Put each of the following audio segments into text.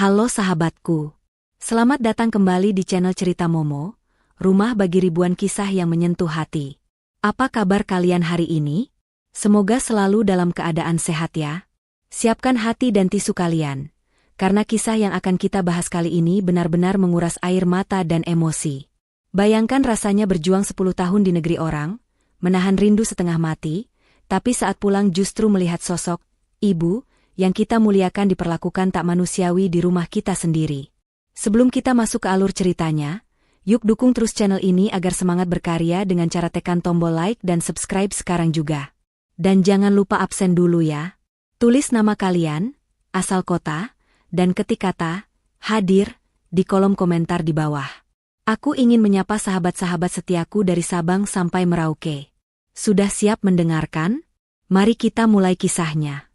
Halo sahabatku. Selamat datang kembali di channel Cerita Momo, rumah bagi ribuan kisah yang menyentuh hati. Apa kabar kalian hari ini? Semoga selalu dalam keadaan sehat ya. Siapkan hati dan tisu kalian, karena kisah yang akan kita bahas kali ini benar-benar menguras air mata dan emosi. Bayangkan rasanya berjuang 10 tahun di negeri orang, menahan rindu setengah mati, tapi saat pulang justru melihat sosok ibu yang kita muliakan diperlakukan tak manusiawi di rumah kita sendiri. Sebelum kita masuk ke alur ceritanya, yuk dukung terus channel ini agar semangat berkarya dengan cara tekan tombol like dan subscribe sekarang juga. Dan jangan lupa absen dulu ya. Tulis nama kalian, asal kota, dan ketik kata hadir di kolom komentar di bawah. Aku ingin menyapa sahabat-sahabat setiaku dari Sabang sampai Merauke. Sudah siap mendengarkan? Mari kita mulai kisahnya.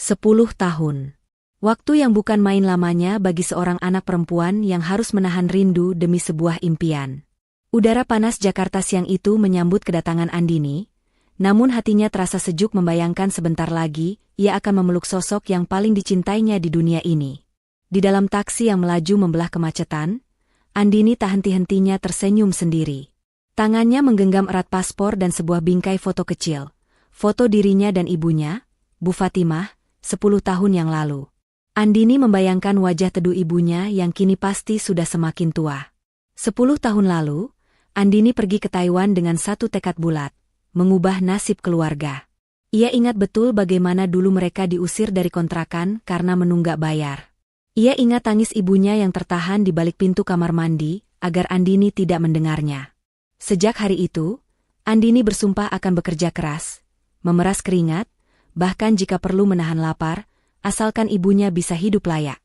10 tahun. Waktu yang bukan main lamanya bagi seorang anak perempuan yang harus menahan rindu demi sebuah impian. Udara panas Jakarta siang itu menyambut kedatangan Andini, namun hatinya terasa sejuk membayangkan sebentar lagi ia akan memeluk sosok yang paling dicintainya di dunia ini. Di dalam taksi yang melaju membelah kemacetan, Andini tak henti-hentinya tersenyum sendiri. Tangannya menggenggam erat paspor dan sebuah bingkai foto kecil. Foto dirinya dan ibunya, Bu Fatimah, 10 tahun yang lalu. Andini membayangkan wajah teduh ibunya yang kini pasti sudah semakin tua. 10 tahun lalu, Andini pergi ke Taiwan dengan satu tekad bulat, mengubah nasib keluarga. Ia ingat betul bagaimana dulu mereka diusir dari kontrakan karena menunggak bayar. Ia ingat tangis ibunya yang tertahan di balik pintu kamar mandi, agar Andini tidak mendengarnya. Sejak hari itu, Andini bersumpah akan bekerja keras, memeras keringat, bahkan jika perlu menahan lapar, asalkan ibunya bisa hidup layak.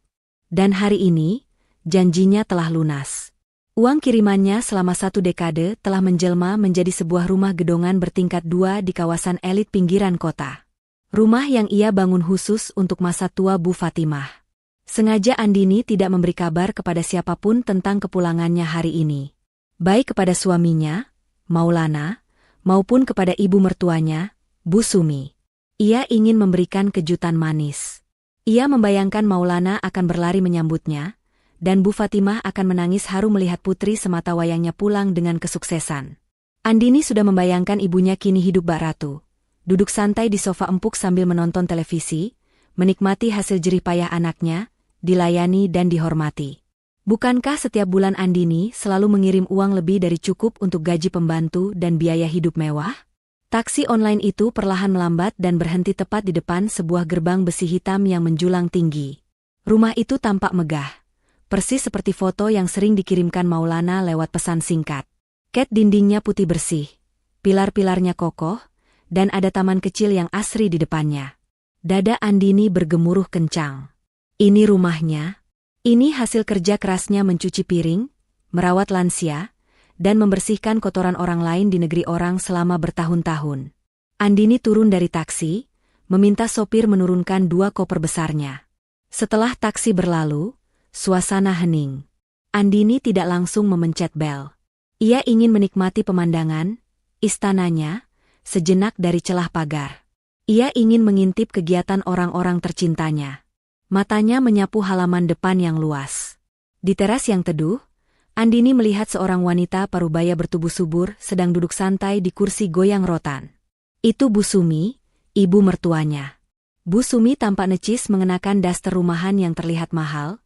Dan hari ini, janjinya telah lunas. Uang kirimannya selama 1 dekade telah menjelma menjadi sebuah rumah gedongan bertingkat 2 di kawasan elit pinggiran kota. Rumah yang ia bangun khusus untuk masa tua Bu Fatimah. Sengaja Andini tidak memberi kabar kepada siapapun tentang kepulangannya hari ini. Baik kepada suaminya, Maulana, maupun kepada ibu mertuanya, Bu Sumi. Ia ingin memberikan kejutan manis. Ia membayangkan Maulana akan berlari menyambutnya, dan Bu Fatimah akan menangis haru melihat putri semata wayangnya pulang dengan kesuksesan. Andini sudah membayangkan ibunya kini hidup bak ratu, duduk santai di sofa empuk sambil menonton televisi, menikmati hasil jerih payah anaknya, dilayani dan dihormati. Bukankah setiap bulan Andini selalu mengirim uang lebih dari cukup untuk gaji pembantu dan biaya hidup mewah? Taksi online itu perlahan melambat dan berhenti tepat di depan sebuah gerbang besi hitam yang menjulang tinggi. Rumah itu tampak megah, persis seperti foto yang sering dikirimkan Maulana lewat pesan singkat. Cat dindingnya putih bersih, pilar-pilarnya kokoh, dan ada taman kecil yang asri di depannya. Dada Andini bergemuruh kencang. Ini rumahnya. Ini hasil kerja kerasnya mencuci piring, merawat lansia, dan membersihkan kotoran orang lain di negeri orang selama bertahun-tahun. Andini turun dari taksi, meminta sopir menurunkan 2 koper besarnya. Setelah taksi berlalu, suasana hening. Andini tidak langsung memencet bel. Ia ingin menikmati pemandangan, istananya, sejenak dari celah pagar. Ia ingin mengintip kegiatan orang-orang tercintanya. Matanya menyapu halaman depan yang luas. Di teras yang teduh, Andini melihat seorang wanita parubaya bertubuh subur sedang duduk santai di kursi goyang rotan. Itu Bu Sumi, ibu mertuanya. Bu Sumi tampak necis mengenakan daster rumahan yang terlihat mahal,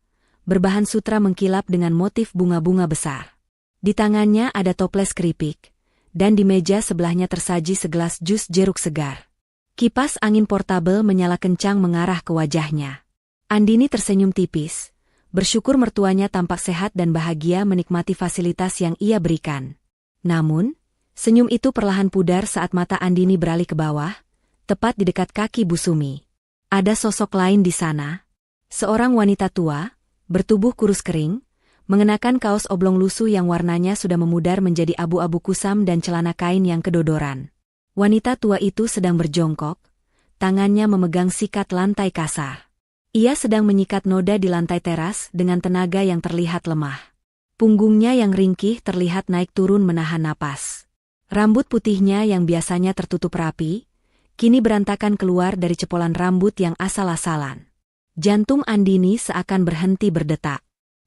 berbahan sutra mengkilap dengan motif bunga-bunga besar. Di tangannya ada toples keripik, dan di meja sebelahnya tersaji segelas jus jeruk segar. Kipas angin portabel menyala kencang mengarah ke wajahnya. Andini tersenyum tipis, bersyukur mertuanya tampak sehat dan bahagia menikmati fasilitas yang ia berikan. Namun, senyum itu perlahan pudar saat mata Andini beralih ke bawah, tepat di dekat kaki Bu Sumi. Ada sosok lain di sana. Seorang wanita tua, bertubuh kurus kering, mengenakan kaos oblong lusuh yang warnanya sudah memudar menjadi abu-abu kusam dan celana kain yang kedodoran. Wanita tua itu sedang berjongkok, tangannya memegang sikat lantai kasar. Ia sedang menyikat noda di lantai teras dengan tenaga yang terlihat lemah. Punggungnya yang ringkih terlihat naik turun menahan napas. Rambut putihnya yang biasanya tertutup rapi, kini berantakan keluar dari cepolan rambut yang asal-asalan. Jantung Andini seakan berhenti berdetak.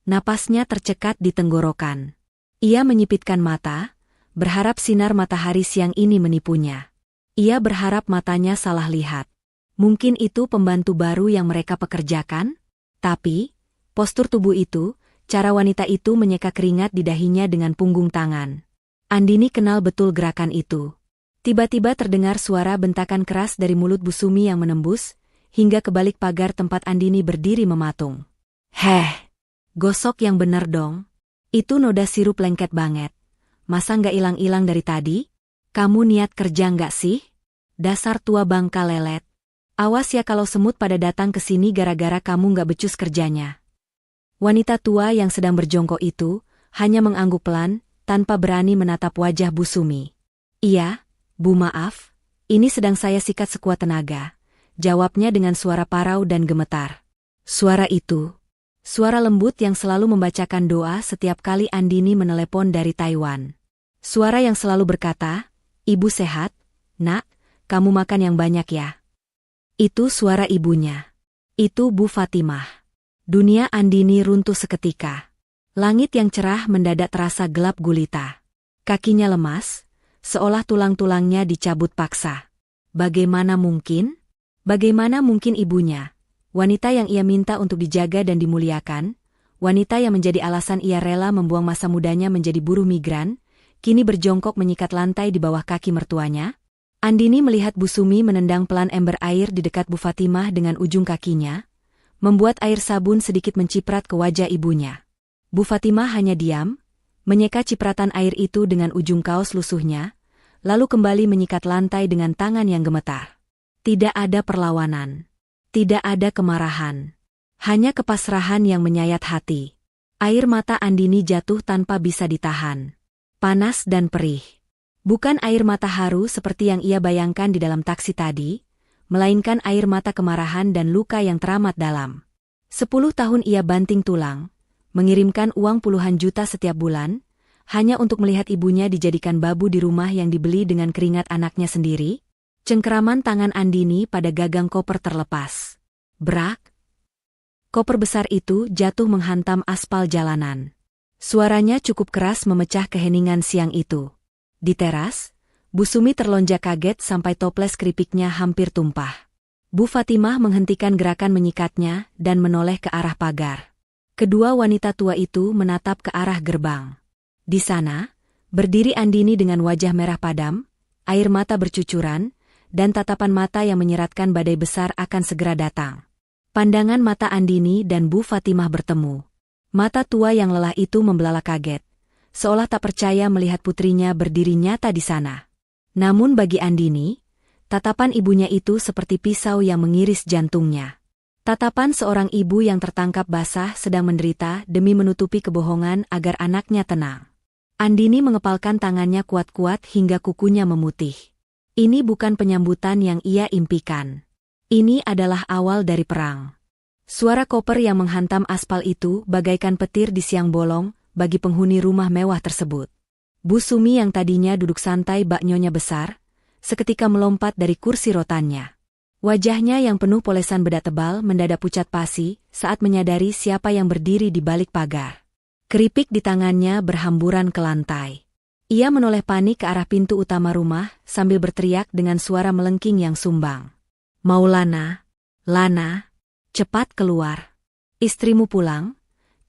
Napasnya tercekat di tenggorokan. Ia menyipitkan mata, berharap sinar matahari siang ini menipunya. Ia berharap matanya salah lihat. Mungkin itu pembantu baru yang mereka pekerjakan? Tapi, postur tubuh itu, cara wanita itu menyeka keringat di dahinya dengan punggung tangan. Andini kenal betul gerakan itu. Tiba-tiba terdengar suara bentakan keras dari mulut Bu Sumi yang menembus, hingga ke balik pagar tempat Andini berdiri mematung. Heh, gosok yang bener dong. Itu noda sirup lengket banget. Masa nggak ilang-ilang dari tadi? Kamu niat kerja nggak sih? Dasar tua bangka lelet. Awas ya kalau semut pada datang ke sini gara-gara kamu nggak becus kerjanya. Wanita tua yang sedang berjongkok itu, hanya mengangguk pelan, tanpa berani menatap wajah Bu Sumi. Iya, Bu maaf, ini sedang saya sikat sekuat tenaga. Jawabnya dengan suara parau dan gemetar. Suara itu, suara lembut yang selalu membacakan doa setiap kali Andini menelepon dari Taiwan. Suara yang selalu berkata, "Ibu sehat, nak, kamu makan yang banyak ya." Itu suara ibunya. Itu Bu Fatimah. Dunia Andini runtuh seketika. Langit yang cerah mendadak terasa gelap gulita. Kakinya lemas, seolah tulang-tulangnya dicabut paksa. Bagaimana mungkin? Bagaimana mungkin ibunya, wanita yang ia minta untuk dijaga dan dimuliakan, wanita yang menjadi alasan ia rela membuang masa mudanya menjadi buruh migran, kini berjongkok menyikat lantai di bawah kaki mertuanya? Andini melihat Bu Sumi menendang pelan ember air di dekat Bu Fatimah dengan ujung kakinya, membuat air sabun sedikit menciprat ke wajah ibunya. Bu Fatimah hanya diam, menyeka cipratan air itu dengan ujung kaos lusuhnya, lalu kembali menyikat lantai dengan tangan yang gemetar. Tidak ada perlawanan. Tidak ada kemarahan. Hanya kepasrahan yang menyayat hati. Air mata Andini jatuh tanpa bisa ditahan. Panas dan perih. Bukan air mata haru seperti yang ia bayangkan di dalam taksi tadi, melainkan air mata kemarahan dan luka yang teramat dalam. 10 tahun ia banting tulang, mengirimkan uang puluhan juta setiap bulan, hanya untuk melihat ibunya dijadikan babu di rumah yang dibeli dengan keringat anaknya sendiri. Cengkeraman tangan Andini pada gagang koper terlepas. Brak! Koper besar itu jatuh menghantam aspal jalanan. Suaranya cukup keras memecah keheningan siang itu. Di teras, Bu Sumi terlonjak kaget sampai toples keripiknya hampir tumpah. Bu Fatimah menghentikan gerakan menyikatnya dan menoleh ke arah pagar. Kedua wanita tua itu menatap ke arah gerbang. Di sana, berdiri Andini dengan wajah merah padam, air mata bercucuran, dan tatapan mata yang menyeratkan badai besar akan segera datang. Pandangan mata Andini dan Bu Fatimah bertemu. Mata tua yang lelah itu membelalak kaget, seolah tak percaya melihat putrinya berdiri nyata di sana. Namun bagi Andini, tatapan ibunya itu seperti pisau yang mengiris jantungnya. Tatapan seorang ibu yang tertangkap basah sedang menderita demi menutupi kebohongan agar anaknya tenang. Andini mengepalkan tangannya kuat-kuat hingga kukunya memutih. Ini bukan penyambutan yang ia impikan. Ini adalah awal dari perang. Suara koper yang menghantam aspal itu bagaikan petir di siang bolong bagi penghuni rumah mewah tersebut. Bu Sumi yang tadinya duduk santai bak nyonya besar, seketika melompat dari kursi rotannya. Wajahnya yang penuh polesan bedak tebal mendadak pucat pasi saat menyadari siapa yang berdiri di balik pagar. Keripik di tangannya berhamburan ke lantai. Ia menoleh panik ke arah pintu utama rumah sambil berteriak dengan suara melengking yang sumbang. Maulana, Lana, cepat keluar. Istrimu pulang,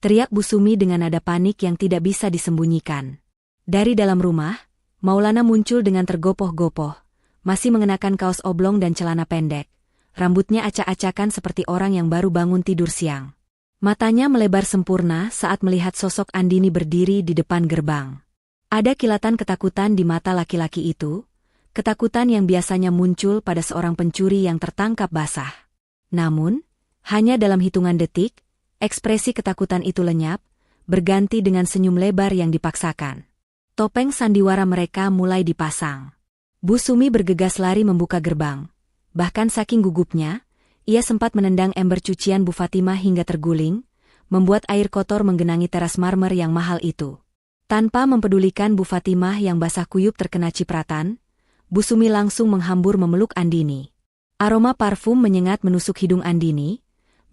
teriak Bu Sumi dengan nada panik yang tidak bisa disembunyikan. Dari dalam rumah, Maulana muncul dengan tergopoh-gopoh, masih mengenakan kaos oblong dan celana pendek. Rambutnya acak-acakan seperti orang yang baru bangun tidur siang. Matanya melebar sempurna saat melihat sosok Andini berdiri di depan gerbang. Ada kilatan ketakutan di mata laki-laki itu, ketakutan yang biasanya muncul pada seorang pencuri yang tertangkap basah. Namun, hanya dalam hitungan detik, ekspresi ketakutan itu lenyap, berganti dengan senyum lebar yang dipaksakan. Topeng sandiwara mereka mulai dipasang. Bu Sumi bergegas lari membuka gerbang. Bahkan saking gugupnya, ia sempat menendang ember cucian Bu Fatimah hingga terguling, membuat air kotor menggenangi teras marmer yang mahal itu. Tanpa mempedulikan Bu Fatimah yang basah kuyup terkena cipratan, Bu Sumi langsung menghambur memeluk Andini. Aroma parfum menyengat menusuk hidung Andini,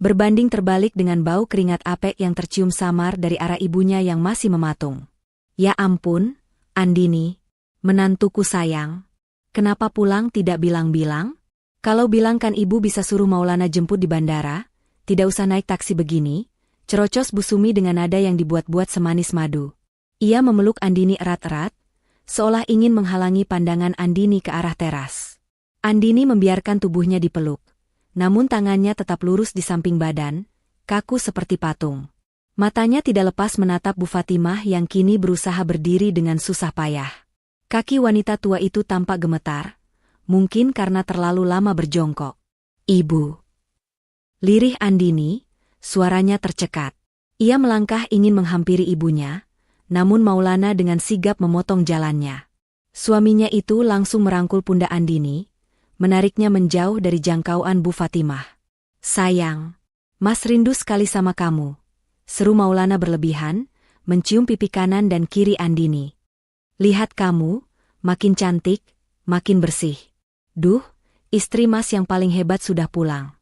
Berbanding terbalik dengan bau keringat Apek yang tercium samar dari arah ibunya yang masih mematung. Ya ampun, Andini, menantuku sayang. Kenapa pulang tidak bilang-bilang? Kalau bilang kan ibu bisa suruh Maulana jemput di bandara, tidak usah naik taksi begini, cerocos Bu Sumi dengan nada yang dibuat-buat semanis madu. Ia memeluk Andini erat-erat, seolah ingin menghalangi pandangan Andini ke arah teras. Andini membiarkan tubuhnya dipeluk. Namun tangannya tetap lurus di samping badan, kaku seperti patung. Matanya tidak lepas menatap Bu Fatimah yang kini berusaha berdiri dengan susah payah. Kaki wanita tua itu tampak gemetar, mungkin karena terlalu lama berjongkok. Ibu. Lirih Andini, suaranya tercekat. Ia melangkah ingin menghampiri ibunya, namun Maulana dengan sigap memotong jalannya. Suaminya itu langsung merangkul pundak Andini, menariknya menjauh dari jangkauan Bu Fatimah. Sayang, Mas rindu sekali sama kamu, seru Maulana berlebihan, mencium pipi kanan dan kiri Andini. Lihat kamu, makin cantik, makin bersih. Duh, istri Mas yang paling hebat sudah pulang.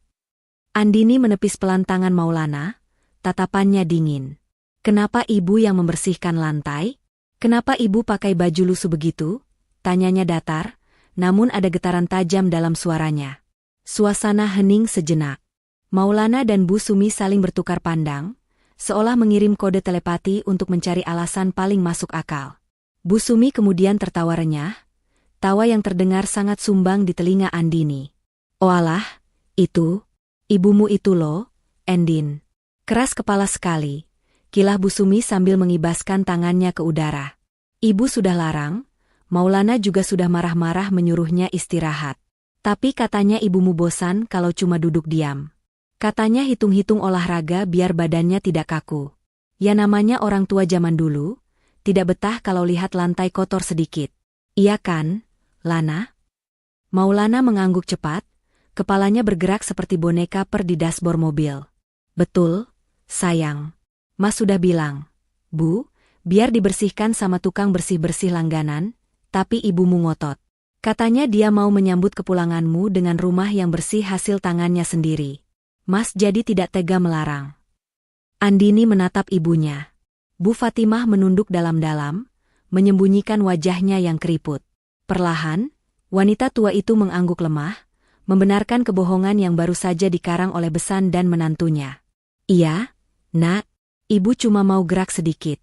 Andini menepis pelan tangan Maulana, tatapannya dingin. Kenapa ibu yang membersihkan lantai? Kenapa ibu pakai baju lusuh begitu? Tanyanya datar, namun ada getaran tajam dalam suaranya. Suasana hening sejenak. Maulana dan Bu Sumi saling bertukar pandang, seolah mengirim kode telepati untuk mencari alasan paling masuk akal. Bu Sumi kemudian tertawa renyah, tawa yang terdengar sangat sumbang di telinga Andini. Oalah, itu, ibumu itu loh, Endin. Keras kepala sekali, kilah Bu Sumi sambil mengibaskan tangannya ke udara. Ibu sudah larang, Maulana juga sudah marah-marah menyuruhnya istirahat. Tapi katanya ibumu bosan kalau cuma duduk diam. Katanya hitung-hitung olahraga biar badannya tidak kaku. Ya namanya orang tua zaman dulu, tidak betah kalau lihat lantai kotor sedikit. Iya kan, Lana? Maulana mengangguk cepat, kepalanya bergerak seperti boneka per di dashboard mobil. Betul, sayang. Mas sudah bilang, Bu, biar dibersihkan sama tukang bersih-bersih langganan. Tapi ibumu ngotot. Katanya dia mau menyambut kepulanganmu dengan rumah yang bersih hasil tangannya sendiri. Mas jadi tidak tega melarang. Andini menatap ibunya. Bu Fatimah menunduk dalam-dalam, menyembunyikan wajahnya yang keriput. Perlahan, wanita tua itu mengangguk lemah, membenarkan kebohongan yang baru saja dikarang oleh besan dan menantunya. Iya, Nak, ibu cuma mau gerak sedikit.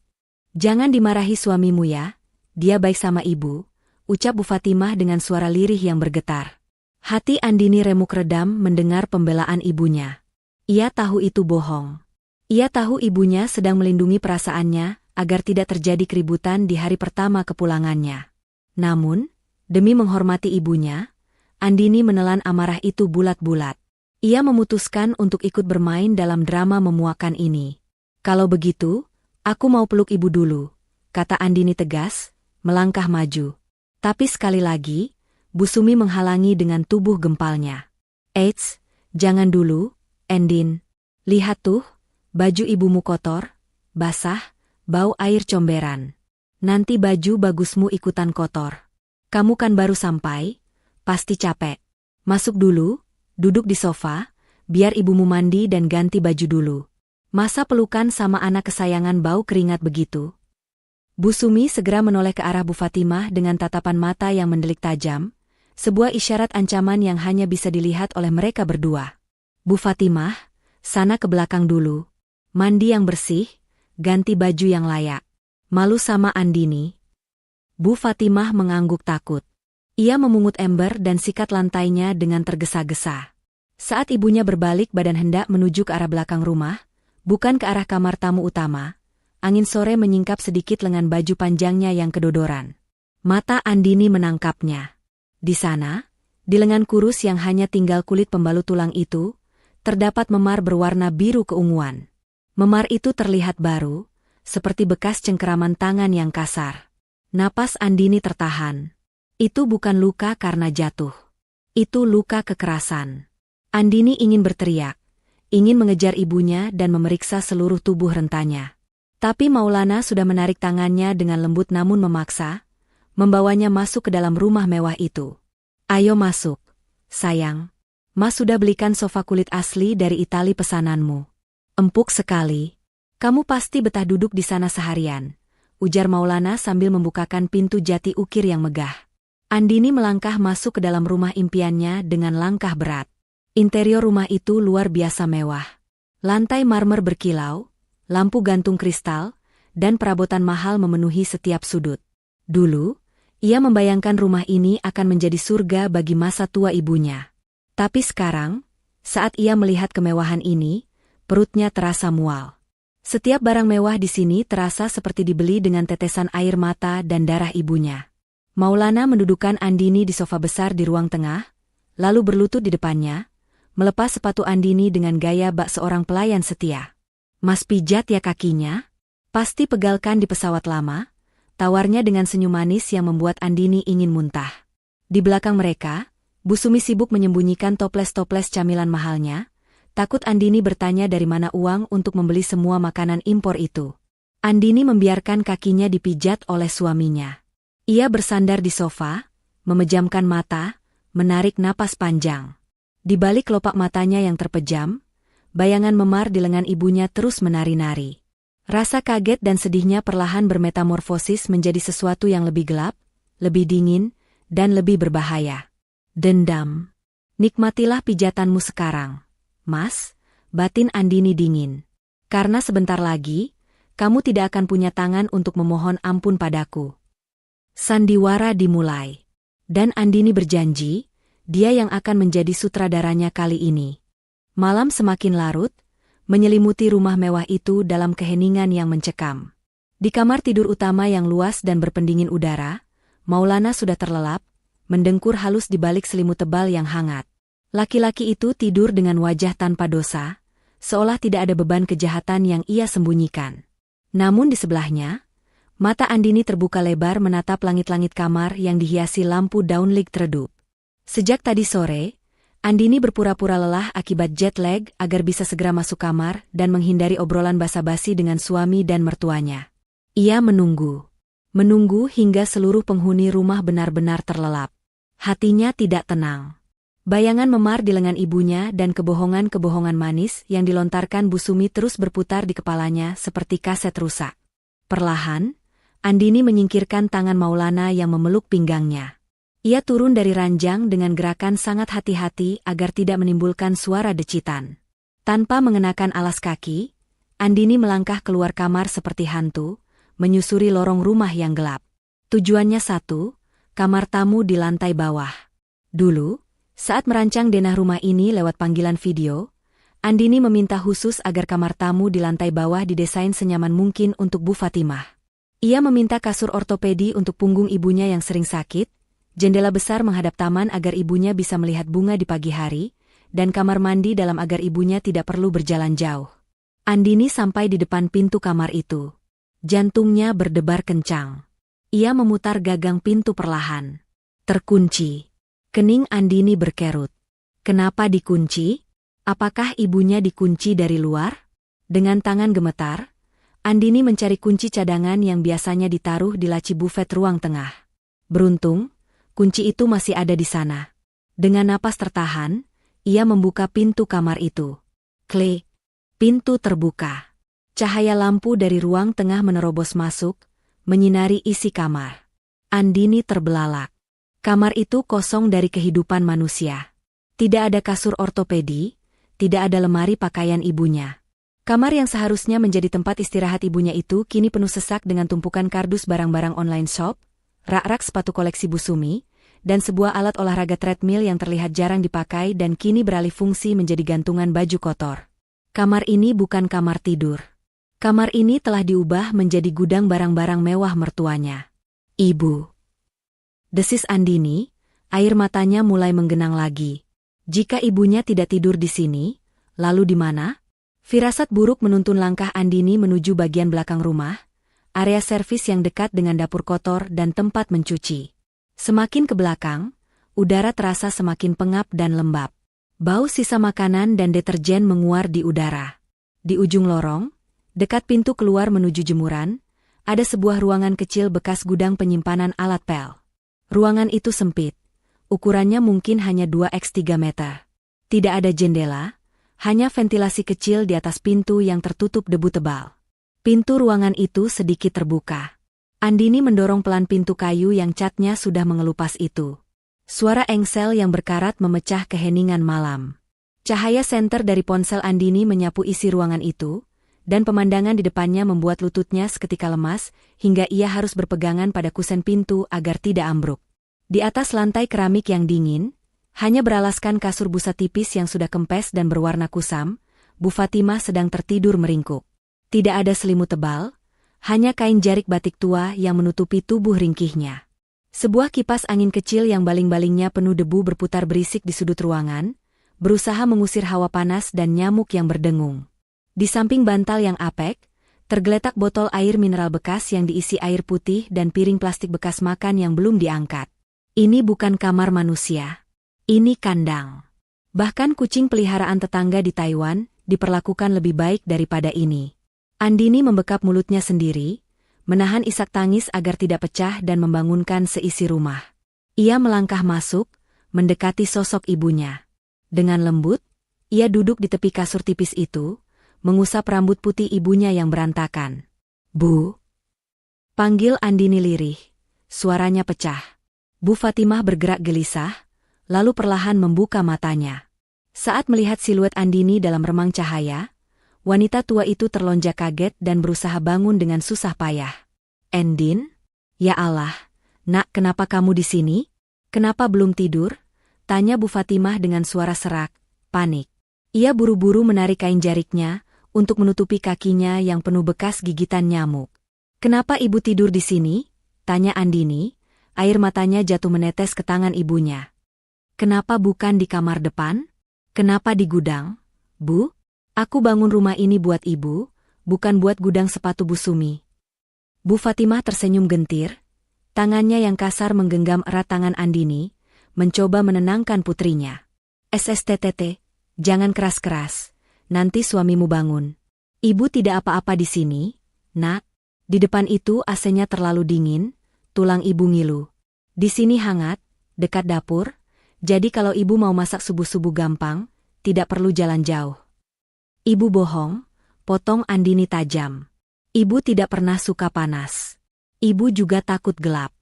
Jangan dimarahi suamimu ya. Dia baik sama ibu, ucap Bu Fatimah dengan suara lirih yang bergetar. Hati Andini remuk redam mendengar pembelaan ibunya. Ia tahu itu bohong. Ia tahu ibunya sedang melindungi perasaannya agar tidak terjadi keributan di hari pertama kepulangannya. Namun, demi menghormati ibunya, Andini menelan amarah itu bulat-bulat. Ia memutuskan untuk ikut bermain dalam drama memuakan ini. Kalau begitu, aku mau peluk ibu dulu, kata Andini tegas, melangkah maju. Tapi sekali lagi, Bu Sumi menghalangi dengan tubuh gempalnya. Eits, jangan dulu, Endin. Lihat tuh, baju ibumu kotor, basah, bau air comberan. Nanti baju bagusmu ikutan kotor. Kamu kan baru sampai, pasti capek. Masuk dulu, duduk di sofa, biar ibumu mandi dan ganti baju dulu. Masa pelukan sama anak kesayangan bau keringat begitu? Bu Sumi segera menoleh ke arah Bu Fatimah dengan tatapan mata yang mendelik tajam, sebuah isyarat ancaman yang hanya bisa dilihat oleh mereka berdua. Bu Fatimah, sana ke belakang dulu. Mandi yang bersih, ganti baju yang layak. Malu sama Andini? Bu Fatimah mengangguk takut. Ia memungut ember dan sikat lantainya dengan tergesa-gesa. Saat ibunya berbalik badan hendak menuju ke arah belakang rumah, bukan ke arah kamar tamu utama, angin sore menyingkap sedikit lengan baju panjangnya yang kedodoran. Mata Andini menangkapnya. Di sana, di lengan kurus yang hanya tinggal kulit pembalut tulang itu, terdapat memar berwarna biru keunguan. Memar itu terlihat baru, seperti bekas cengkeraman tangan yang kasar. Napas Andini tertahan. Itu bukan luka karena jatuh. Itu luka kekerasan. Andini ingin berteriak, ingin mengejar ibunya dan memeriksa seluruh tubuh rentanya. Tapi Maulana sudah menarik tangannya dengan lembut namun memaksa, membawanya masuk ke dalam rumah mewah itu. Ayo masuk, sayang. Mas sudah belikan sofa kulit asli dari Itali pesananmu. Empuk sekali. Kamu pasti betah duduk di sana seharian, ujar Maulana sambil membukakan pintu jati ukir yang megah. Andini melangkah masuk ke dalam rumah impiannya dengan langkah berat. Interior rumah itu luar biasa mewah. Lantai marmer berkilau, lampu gantung kristal, dan perabotan mahal memenuhi setiap sudut. Dulu, ia membayangkan rumah ini akan menjadi surga bagi masa tua ibunya. Tapi sekarang, saat ia melihat kemewahan ini, perutnya terasa mual. Setiap barang mewah di sini terasa seperti dibeli dengan tetesan air mata dan darah ibunya. Maulana mendudukkan Andini di sofa besar di ruang tengah, lalu berlutut di depannya, melepas sepatu Andini dengan gaya bak seorang pelayan setia. Mas pijat ya kakinya? Pasti pegalkan di pesawat lama, tawarnya dengan senyum manis yang membuat Andini ingin muntah. Di belakang mereka, Bu Sumi sibuk menyembunyikan toples-toples camilan mahalnya, takut Andini bertanya dari mana uang untuk membeli semua makanan impor itu. Andini membiarkan kakinya dipijat oleh suaminya. Ia bersandar di sofa, memejamkan mata, menarik napas panjang. Di balik kelopak matanya yang terpejam, bayangan memar di lengan ibunya terus menari-nari. Rasa kaget dan sedihnya perlahan bermetamorfosis menjadi sesuatu yang lebih gelap, lebih dingin, dan lebih berbahaya. Dendam. Nikmatilah pijatanmu sekarang, Mas, batin Andini dingin. Karena sebentar lagi, kamu tidak akan punya tangan untuk memohon ampun padaku. Sandiwara dimulai. Dan Andini berjanji, dia yang akan menjadi sutradaranya kali ini. Malam semakin larut, menyelimuti rumah mewah itu dalam keheningan yang mencekam. Di kamar tidur utama yang luas dan berpendingin udara, Maulana sudah terlelap, mendengkur halus di balik selimut tebal yang hangat. Laki-laki itu tidur dengan wajah tanpa dosa, seolah tidak ada beban kejahatan yang ia sembunyikan. Namun di sebelahnya, mata Andini terbuka lebar menatap langit-langit kamar yang dihiasi lampu downlight redup. Sejak tadi sore, Andini berpura-pura lelah akibat jet lag agar bisa segera masuk kamar dan menghindari obrolan basa-basi dengan suami dan mertuanya. Ia menunggu. Menunggu hingga seluruh penghuni rumah benar-benar terlelap. Hatinya tidak tenang. Bayangan memar di lengan ibunya dan kebohongan-kebohongan manis yang dilontarkan Bu Sumi terus berputar di kepalanya seperti kaset rusak. Perlahan, Andini menyingkirkan tangan Maulana yang memeluk pinggangnya. Ia turun dari ranjang dengan gerakan sangat hati-hati agar tidak menimbulkan suara decitan. Tanpa mengenakan alas kaki, Andini melangkah keluar kamar seperti hantu, menyusuri lorong rumah yang gelap. Tujuannya satu, kamar tamu di lantai bawah. Dulu, saat merancang denah rumah ini lewat panggilan video, Andini meminta khusus agar kamar tamu di lantai bawah didesain senyaman mungkin untuk Bu Fatimah. Ia meminta kasur ortopedi untuk punggung ibunya yang sering sakit, jendela besar menghadap taman agar ibunya bisa melihat bunga di pagi hari, dan kamar mandi dalam agar ibunya tidak perlu berjalan jauh. Andini sampai di depan pintu kamar itu. Jantungnya berdebar kencang. Ia memutar gagang pintu perlahan. Terkunci. Kening Andini berkerut. Kenapa dikunci? Apakah ibunya dikunci dari luar? Dengan tangan gemetar, Andini mencari kunci cadangan yang biasanya ditaruh di laci bufet ruang tengah. Beruntung, kunci itu masih ada di sana. Dengan napas tertahan, ia membuka pintu kamar itu. Klik. Pintu terbuka. Cahaya lampu dari ruang tengah menerobos masuk, menyinari isi kamar. Andini terbelalak. Kamar itu kosong dari kehidupan manusia. Tidak ada kasur ortopedi, tidak ada lemari pakaian ibunya. Kamar yang seharusnya menjadi tempat istirahat ibunya itu kini penuh sesak dengan tumpukan kardus barang-barang online shop, rak-rak sepatu koleksi Bu Sumi, dan sebuah alat olahraga treadmill yang terlihat jarang dipakai dan kini beralih fungsi menjadi gantungan baju kotor. Kamar ini bukan kamar tidur. Kamar ini telah diubah menjadi gudang barang-barang mewah mertuanya. Ibu. Desis Andini, air matanya mulai menggenang lagi. Jika ibunya tidak tidur di sini, lalu di mana? Firasat buruk menuntun langkah Andini menuju bagian belakang rumah, area servis yang dekat dengan dapur kotor dan tempat mencuci. Semakin ke belakang, udara terasa semakin pengap dan lembab. Bau sisa makanan dan deterjen menguar di udara. Di ujung lorong, dekat pintu keluar menuju jemuran, ada sebuah ruangan kecil bekas gudang penyimpanan alat pel. Ruangan itu sempit. Ukurannya mungkin hanya 2x3 meter. Tidak ada jendela, hanya ventilasi kecil di atas pintu yang tertutup debu tebal. Pintu ruangan itu sedikit terbuka. Andini mendorong pelan pintu kayu yang catnya sudah mengelupas itu. Suara engsel yang berkarat memecah keheningan malam. Cahaya senter dari ponsel Andini menyapu isi ruangan itu, dan pemandangan di depannya membuat lututnya seketika lemas, hingga ia harus berpegangan pada kusen pintu agar tidak ambruk. Di atas lantai keramik yang dingin, hanya beralaskan kasur busa tipis yang sudah kempes dan berwarna kusam, Bu Fatimah sedang tertidur meringkuk. Tidak ada selimut tebal, hanya kain jarik batik tua yang menutupi tubuh ringkihnya. Sebuah kipas angin kecil yang baling-balingnya penuh debu berputar berisik di sudut ruangan, berusaha mengusir hawa panas dan nyamuk yang berdengung. Di samping bantal yang apek, tergeletak botol air mineral bekas yang diisi air putih dan piring plastik bekas makan yang belum diangkat. Ini bukan kamar manusia. Ini kandang. Bahkan kucing peliharaan tetangga di Taiwan diperlakukan lebih baik daripada ini. Andini membekap mulutnya sendiri, menahan isak tangis agar tidak pecah dan membangunkan seisi rumah. Ia melangkah masuk, mendekati sosok ibunya. Dengan lembut, ia duduk di tepi kasur tipis itu, mengusap rambut putih ibunya yang berantakan. "Bu?" panggil Andini lirih. Suaranya pecah. Bu Fatimah bergerak gelisah, lalu perlahan membuka matanya. Saat melihat siluet Andini dalam remang cahaya, wanita tua itu terlonjak kaget dan berusaha bangun dengan susah payah. "Endin? Ya Allah, nak, kenapa kamu di sini? Kenapa belum tidur?" tanya Bu Fatimah dengan suara serak, panik. Ia buru-buru menarik kain jariknya untuk menutupi kakinya yang penuh bekas gigitan nyamuk. "Kenapa ibu tidur di sini?" tanya Andini, air matanya jatuh menetes ke tangan ibunya. "Kenapa bukan di kamar depan? Kenapa di gudang? Bu, aku bangun rumah ini buat ibu, bukan buat gudang sepatu Bu Sumi." Bu Fatimah tersenyum gentir, tangannya yang kasar menggenggam erat tangan Andini, mencoba menenangkan putrinya. "SSTTT, jangan keras-keras, nanti suamimu bangun. Ibu tidak apa-apa di sini, nak. Di depan itu AC-nya terlalu dingin, tulang ibu ngilu. Di sini hangat, dekat dapur, jadi kalau ibu mau masak subuh-subuh gampang, tidak perlu jalan jauh." "Ibu bohong," potong Andini tajam. "Ibu tidak pernah suka panas. Ibu juga takut gelap.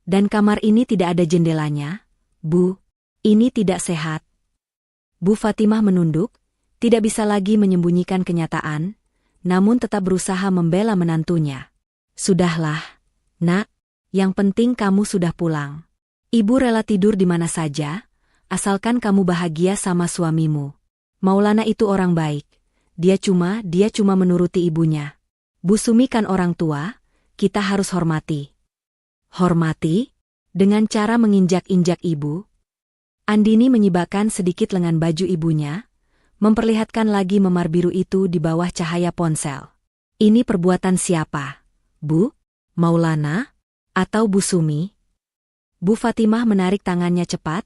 Dan kamar ini tidak ada jendelanya, Bu. Ini tidak sehat." Bu Fatimah menunduk, tidak bisa lagi menyembunyikan kenyataan, namun tetap berusaha membela menantunya. "Sudahlah, nak, yang penting kamu sudah pulang. Ibu rela tidur di mana saja, asalkan kamu bahagia sama suamimu. Maulana itu orang baik, dia cuma menuruti ibunya. Bu Sumi kan orang tua, kita harus hormati." "Hormati?" Dengan cara menginjak-injak ibu. Andini menyibakkan sedikit lengan baju ibunya, memperlihatkan lagi memar biru itu di bawah cahaya ponsel. "Ini perbuatan siapa, Bu? Maulana? Atau Bu Sumi?" Bu Fatimah menarik tangannya cepat,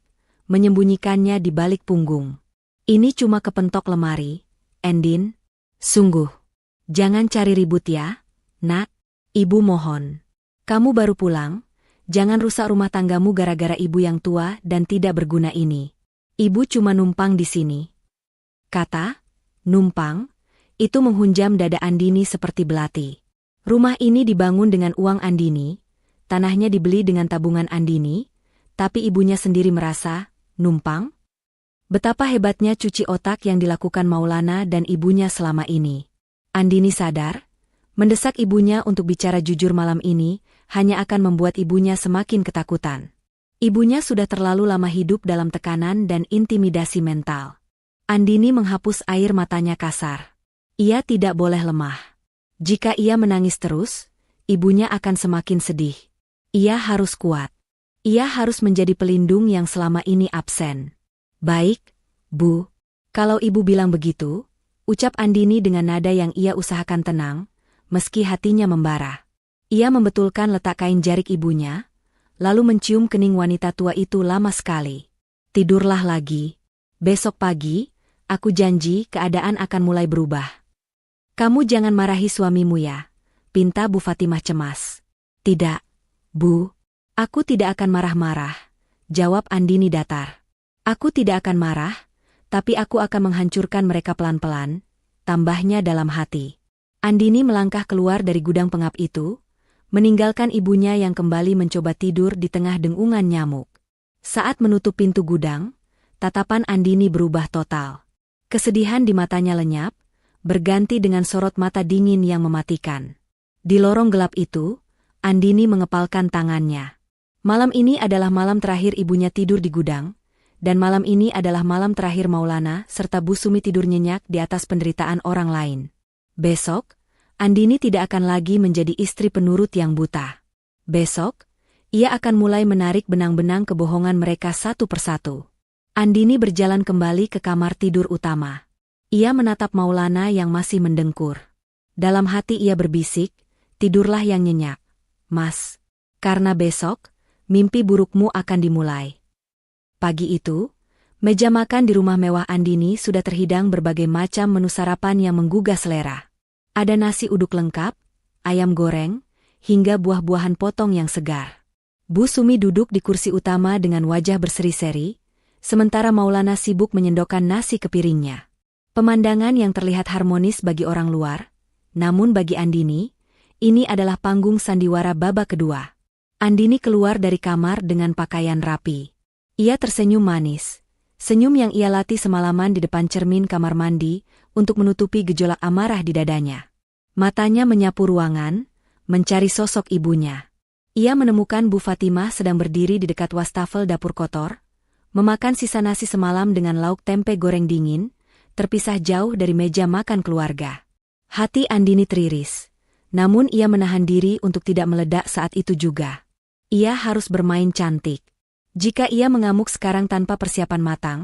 menyembunyikannya di balik punggung. "Ini cuma kepentok lemari, Endin. Sungguh. Jangan cari ribut ya, nak. Ibu mohon. Kamu baru pulang, jangan rusak rumah tanggamu gara-gara ibu yang tua dan tidak berguna ini. Ibu cuma numpang di sini." Kata numpang itu menghunjam dada Andini seperti belati. Rumah ini dibangun dengan uang Andini, tanahnya dibeli dengan tabungan Andini, tapi ibunya sendiri merasa numpang. Betapa hebatnya cuci otak yang dilakukan Maulana dan ibunya selama ini. Andini sadar, mendesak ibunya untuk bicara jujur malam ini hanya akan membuat ibunya semakin ketakutan. Ibunya sudah terlalu lama hidup dalam tekanan dan intimidasi mental. Andini menghapus air matanya kasar. Ia tidak boleh lemah. Jika ia menangis terus, ibunya akan semakin sedih. Ia harus kuat. Ia harus menjadi pelindung yang selama ini absen. "Baik, Bu. Kalau ibu bilang begitu," ucap Andini dengan nada yang ia usahakan tenang, meski hatinya membara. Ia membetulkan letak kain jarik ibunya, lalu mencium kening wanita tua itu lama sekali. "Tidurlah lagi. Besok pagi, aku janji keadaan akan mulai berubah." "Kamu jangan marahi suamimu ya," pinta Bu Fatimah cemas. "Tidak, Bu. Aku tidak akan marah-marah," jawab Andini datar. "Aku tidak akan marah, Tapi aku akan menghancurkan mereka pelan-pelan, tambahnya dalam hati. Andini melangkah keluar dari gudang pengap itu, meninggalkan ibunya yang kembali mencoba tidur di tengah dengungan nyamuk. Saat menutup pintu gudang, tatapan Andini berubah total. Kesedihan di matanya lenyap, berganti dengan sorot mata dingin yang mematikan. Di lorong gelap itu, Andini mengepalkan tangannya. Malam ini adalah malam terakhir ibunya tidur di gudang, dan malam ini adalah malam terakhir Maulana serta Bu Sumi tidur nyenyak di atas penderitaan orang lain. Besok, Andini tidak akan lagi menjadi istri penurut yang buta. Besok, ia akan mulai menarik benang-benang kebohongan mereka satu persatu. Andini berjalan kembali ke kamar tidur utama. Ia menatap Maulana yang masih mendengkur. Dalam hati ia berbisik, tidurlah yang nyenyak, Mas. Karena besok, mimpi burukmu akan dimulai. Pagi itu, meja makan di rumah mewah Andini sudah terhidang berbagai macam menu sarapan yang menggugah selera. Ada nasi uduk lengkap, ayam goreng, hingga buah-buahan potong yang segar. Bu Sumi duduk di kursi utama dengan wajah berseri-seri, sementara Maulana sibuk menyendokkan nasi ke piringnya. Pemandangan yang terlihat harmonis bagi orang luar, namun bagi Andini, ini adalah panggung sandiwara babak kedua. Andini keluar dari kamar dengan pakaian rapi. Ia tersenyum manis, senyum yang ia latih semalaman di depan cermin kamar mandi untuk menutupi gejolak amarah di dadanya. Matanya menyapu ruangan, mencari sosok ibunya. Ia menemukan Bu Fatimah sedang berdiri di dekat wastafel dapur kotor, memakan sisa nasi semalam dengan lauk tempe goreng dingin, terpisah jauh dari meja makan keluarga. Hati Andini teriris, namun ia menahan diri untuk tidak meledak saat itu juga. Ia harus bermain cantik. Jika ia mengamuk sekarang tanpa persiapan matang,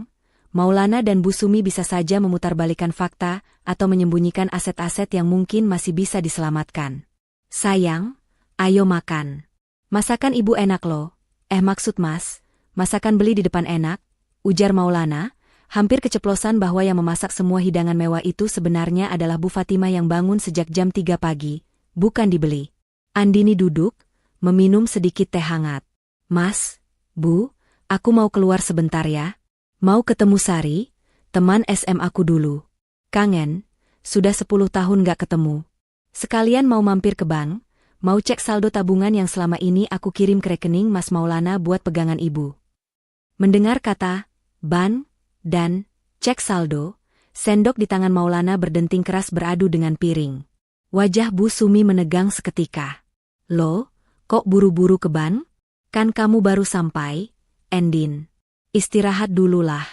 Maulana dan Bu Sumi bisa saja memutarbalikkan fakta atau menyembunyikan aset-aset yang mungkin masih bisa diselamatkan. Sayang, ayo makan. Masakan ibu enak loh. Maksud mas, masakan beli di depan enak, ujar Maulana, hampir keceplosan bahwa yang memasak semua hidangan mewah itu sebenarnya adalah Bu Fatimah yang bangun sejak jam 3 pagi, bukan dibeli. Andini duduk, meminum sedikit teh hangat. Mas, Bu, aku mau keluar sebentar ya. Mau ketemu Sari, teman SM aku dulu. Kangen, sudah 10 tahun gak ketemu. Sekalian mau mampir ke bank, mau cek saldo tabungan yang selama ini aku kirim ke rekening Mas Maulana buat pegangan ibu. Mendengar kata, ban, dan, cek saldo, sendok di tangan Maulana berdenting keras beradu dengan piring. Wajah Bu Sumi menegang seketika. Loh, kok buru-buru ke bank? Kan kamu baru sampai, Endin. Istirahat dululah.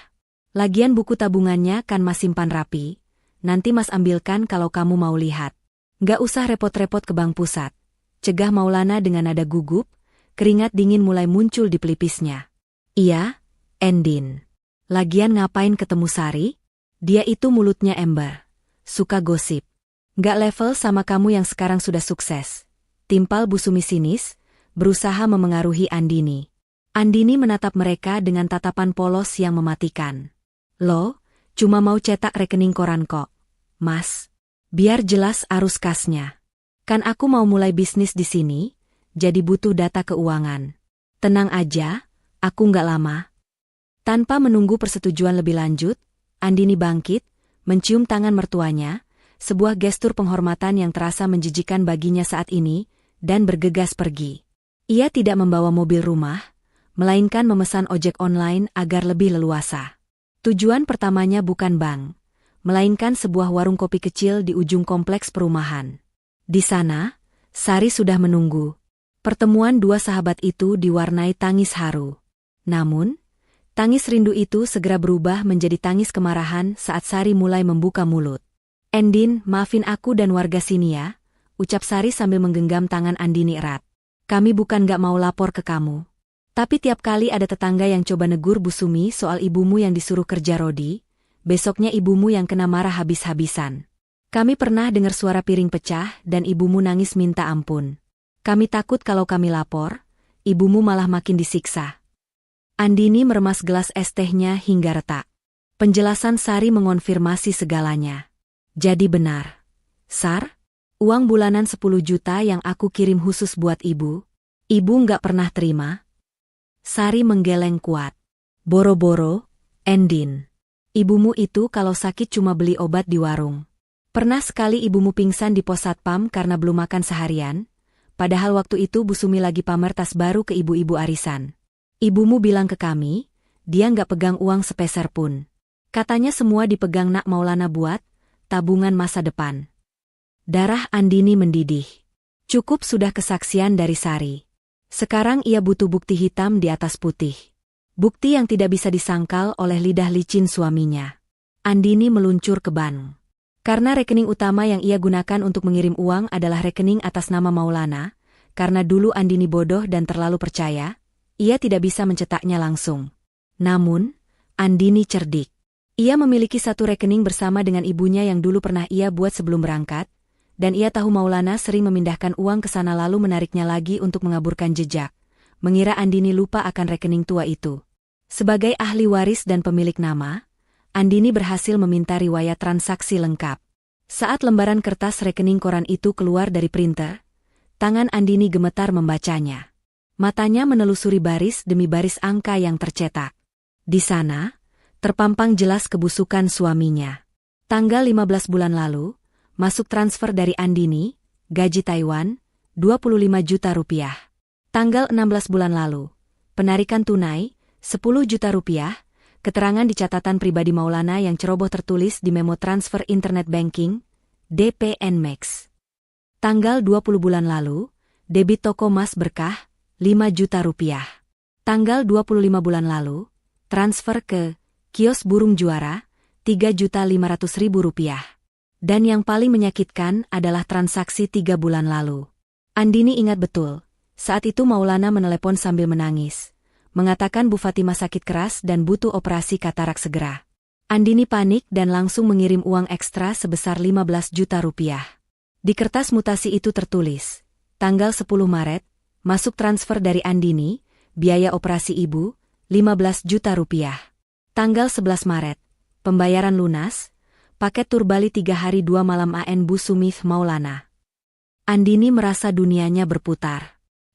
Lagian buku tabungannya kan Mas simpan rapi, nanti Mas ambilkan kalau kamu mau lihat. Gak usah repot-repot ke bank pusat. Cegah Maulana dengan nada gugup, keringat dingin mulai muncul di pelipisnya. Iya, Endin. Lagian ngapain ketemu Sari? Dia itu mulutnya ember. Suka gosip. Gak level sama kamu yang sekarang sudah sukses. Timpal Bu Sumi sinis, berusaha memengaruhi Andini. Andini menatap mereka dengan tatapan polos yang mematikan. Loh, cuma mau cetak rekening koran kok. Mas, biar jelas arus kasnya. Kan aku mau mulai bisnis di sini, jadi butuh data keuangan. Tenang aja, aku nggak lama. Tanpa menunggu persetujuan lebih lanjut, Andini bangkit, mencium tangan mertuanya, sebuah gestur penghormatan yang terasa menjijikan baginya saat ini, dan bergegas pergi. Ia tidak membawa mobil rumah, melainkan memesan ojek online agar lebih leluasa. Tujuan pertamanya bukan bank, melainkan sebuah warung kopi kecil di ujung kompleks perumahan. Di sana, Sari sudah menunggu. Pertemuan dua sahabat itu diwarnai tangis haru. Namun, tangis rindu itu segera berubah menjadi tangis kemarahan saat Sari mulai membuka mulut. Endin, maafin aku dan warga sini ya, ucap Sari sambil menggenggam tangan Andini erat. Kami bukan gak mau lapor ke kamu. Tapi tiap kali ada tetangga yang coba negur Bu Sumi soal ibumu yang disuruh kerja rodi, besoknya ibumu yang kena marah habis-habisan. Kami pernah dengar suara piring pecah dan ibumu nangis minta ampun. Kami takut kalau kami lapor, ibumu malah makin disiksa. Andini meremas gelas es tehnya hingga retak. Penjelasan Sari mengonfirmasi segalanya. Jadi benar. Sar, uang bulanan 10 juta yang aku kirim khusus buat ibu nggak pernah terima? Sari menggeleng kuat. Boro-boro, Endin. Ibumu itu kalau sakit cuma beli obat di warung. Pernah sekali ibumu pingsan di pos satpam karena belum makan seharian, padahal waktu itu Bu Sumi lagi pamer tas baru ke ibu-ibu arisan. Ibumu bilang ke kami, dia nggak pegang uang sepeser pun. Katanya semua dipegang Nak Maulana buat tabungan masa depan. Darah Andini mendidih. Cukup sudah kesaksian dari Sari. Sekarang ia butuh bukti hitam di atas putih. Bukti yang tidak bisa disangkal oleh lidah licin suaminya. Andini meluncur ke bank. Karena rekening utama yang ia gunakan untuk mengirim uang adalah rekening atas nama Maulana, karena dulu Andini bodoh dan terlalu percaya, ia tidak bisa mencetaknya langsung. Namun, Andini cerdik. Ia memiliki satu rekening bersama dengan ibunya yang dulu pernah ia buat sebelum berangkat, dan ia tahu Maulana sering memindahkan uang ke sana lalu menariknya lagi untuk mengaburkan jejak. Mengira Andini lupa akan rekening tua itu. Sebagai ahli waris dan pemilik nama, Andini berhasil meminta riwayat transaksi lengkap. Saat lembaran kertas rekening koran itu keluar dari printer, tangan Andini gemetar membacanya. Matanya menelusuri baris demi baris angka yang tercetak. Di sana, terpampang jelas kebusukan suaminya. Tanggal 15 bulan lalu, masuk transfer dari Andini, gaji Taiwan, 25 juta rupiah. Tanggal 16 bulan lalu, penarikan tunai, 10 juta rupiah, keterangan di catatan pribadi Maulana yang ceroboh tertulis di memo transfer internet banking, DPN Max. Tanggal 20 bulan lalu, debit toko Mas Berkah, 5 juta rupiah. Tanggal 25 bulan lalu, transfer ke kios Burung Juara, 3.500.000 rupiah. Dan yang paling menyakitkan adalah transaksi 3 bulan lalu. Andini ingat betul, saat itu Maulana menelepon sambil menangis, mengatakan Bu Fatimah sakit keras dan butuh operasi katarak segera. Andini panik dan langsung mengirim uang ekstra sebesar 15 juta rupiah. Di kertas mutasi itu tertulis, tanggal 10 Maret, masuk transfer dari Andini, biaya operasi ibu, 15 juta rupiah. Tanggal 11 Maret, pembayaran lunas, paket tur Bali 3 hari 2 malam AN Bu Sumif Maulana. Andini merasa dunianya berputar.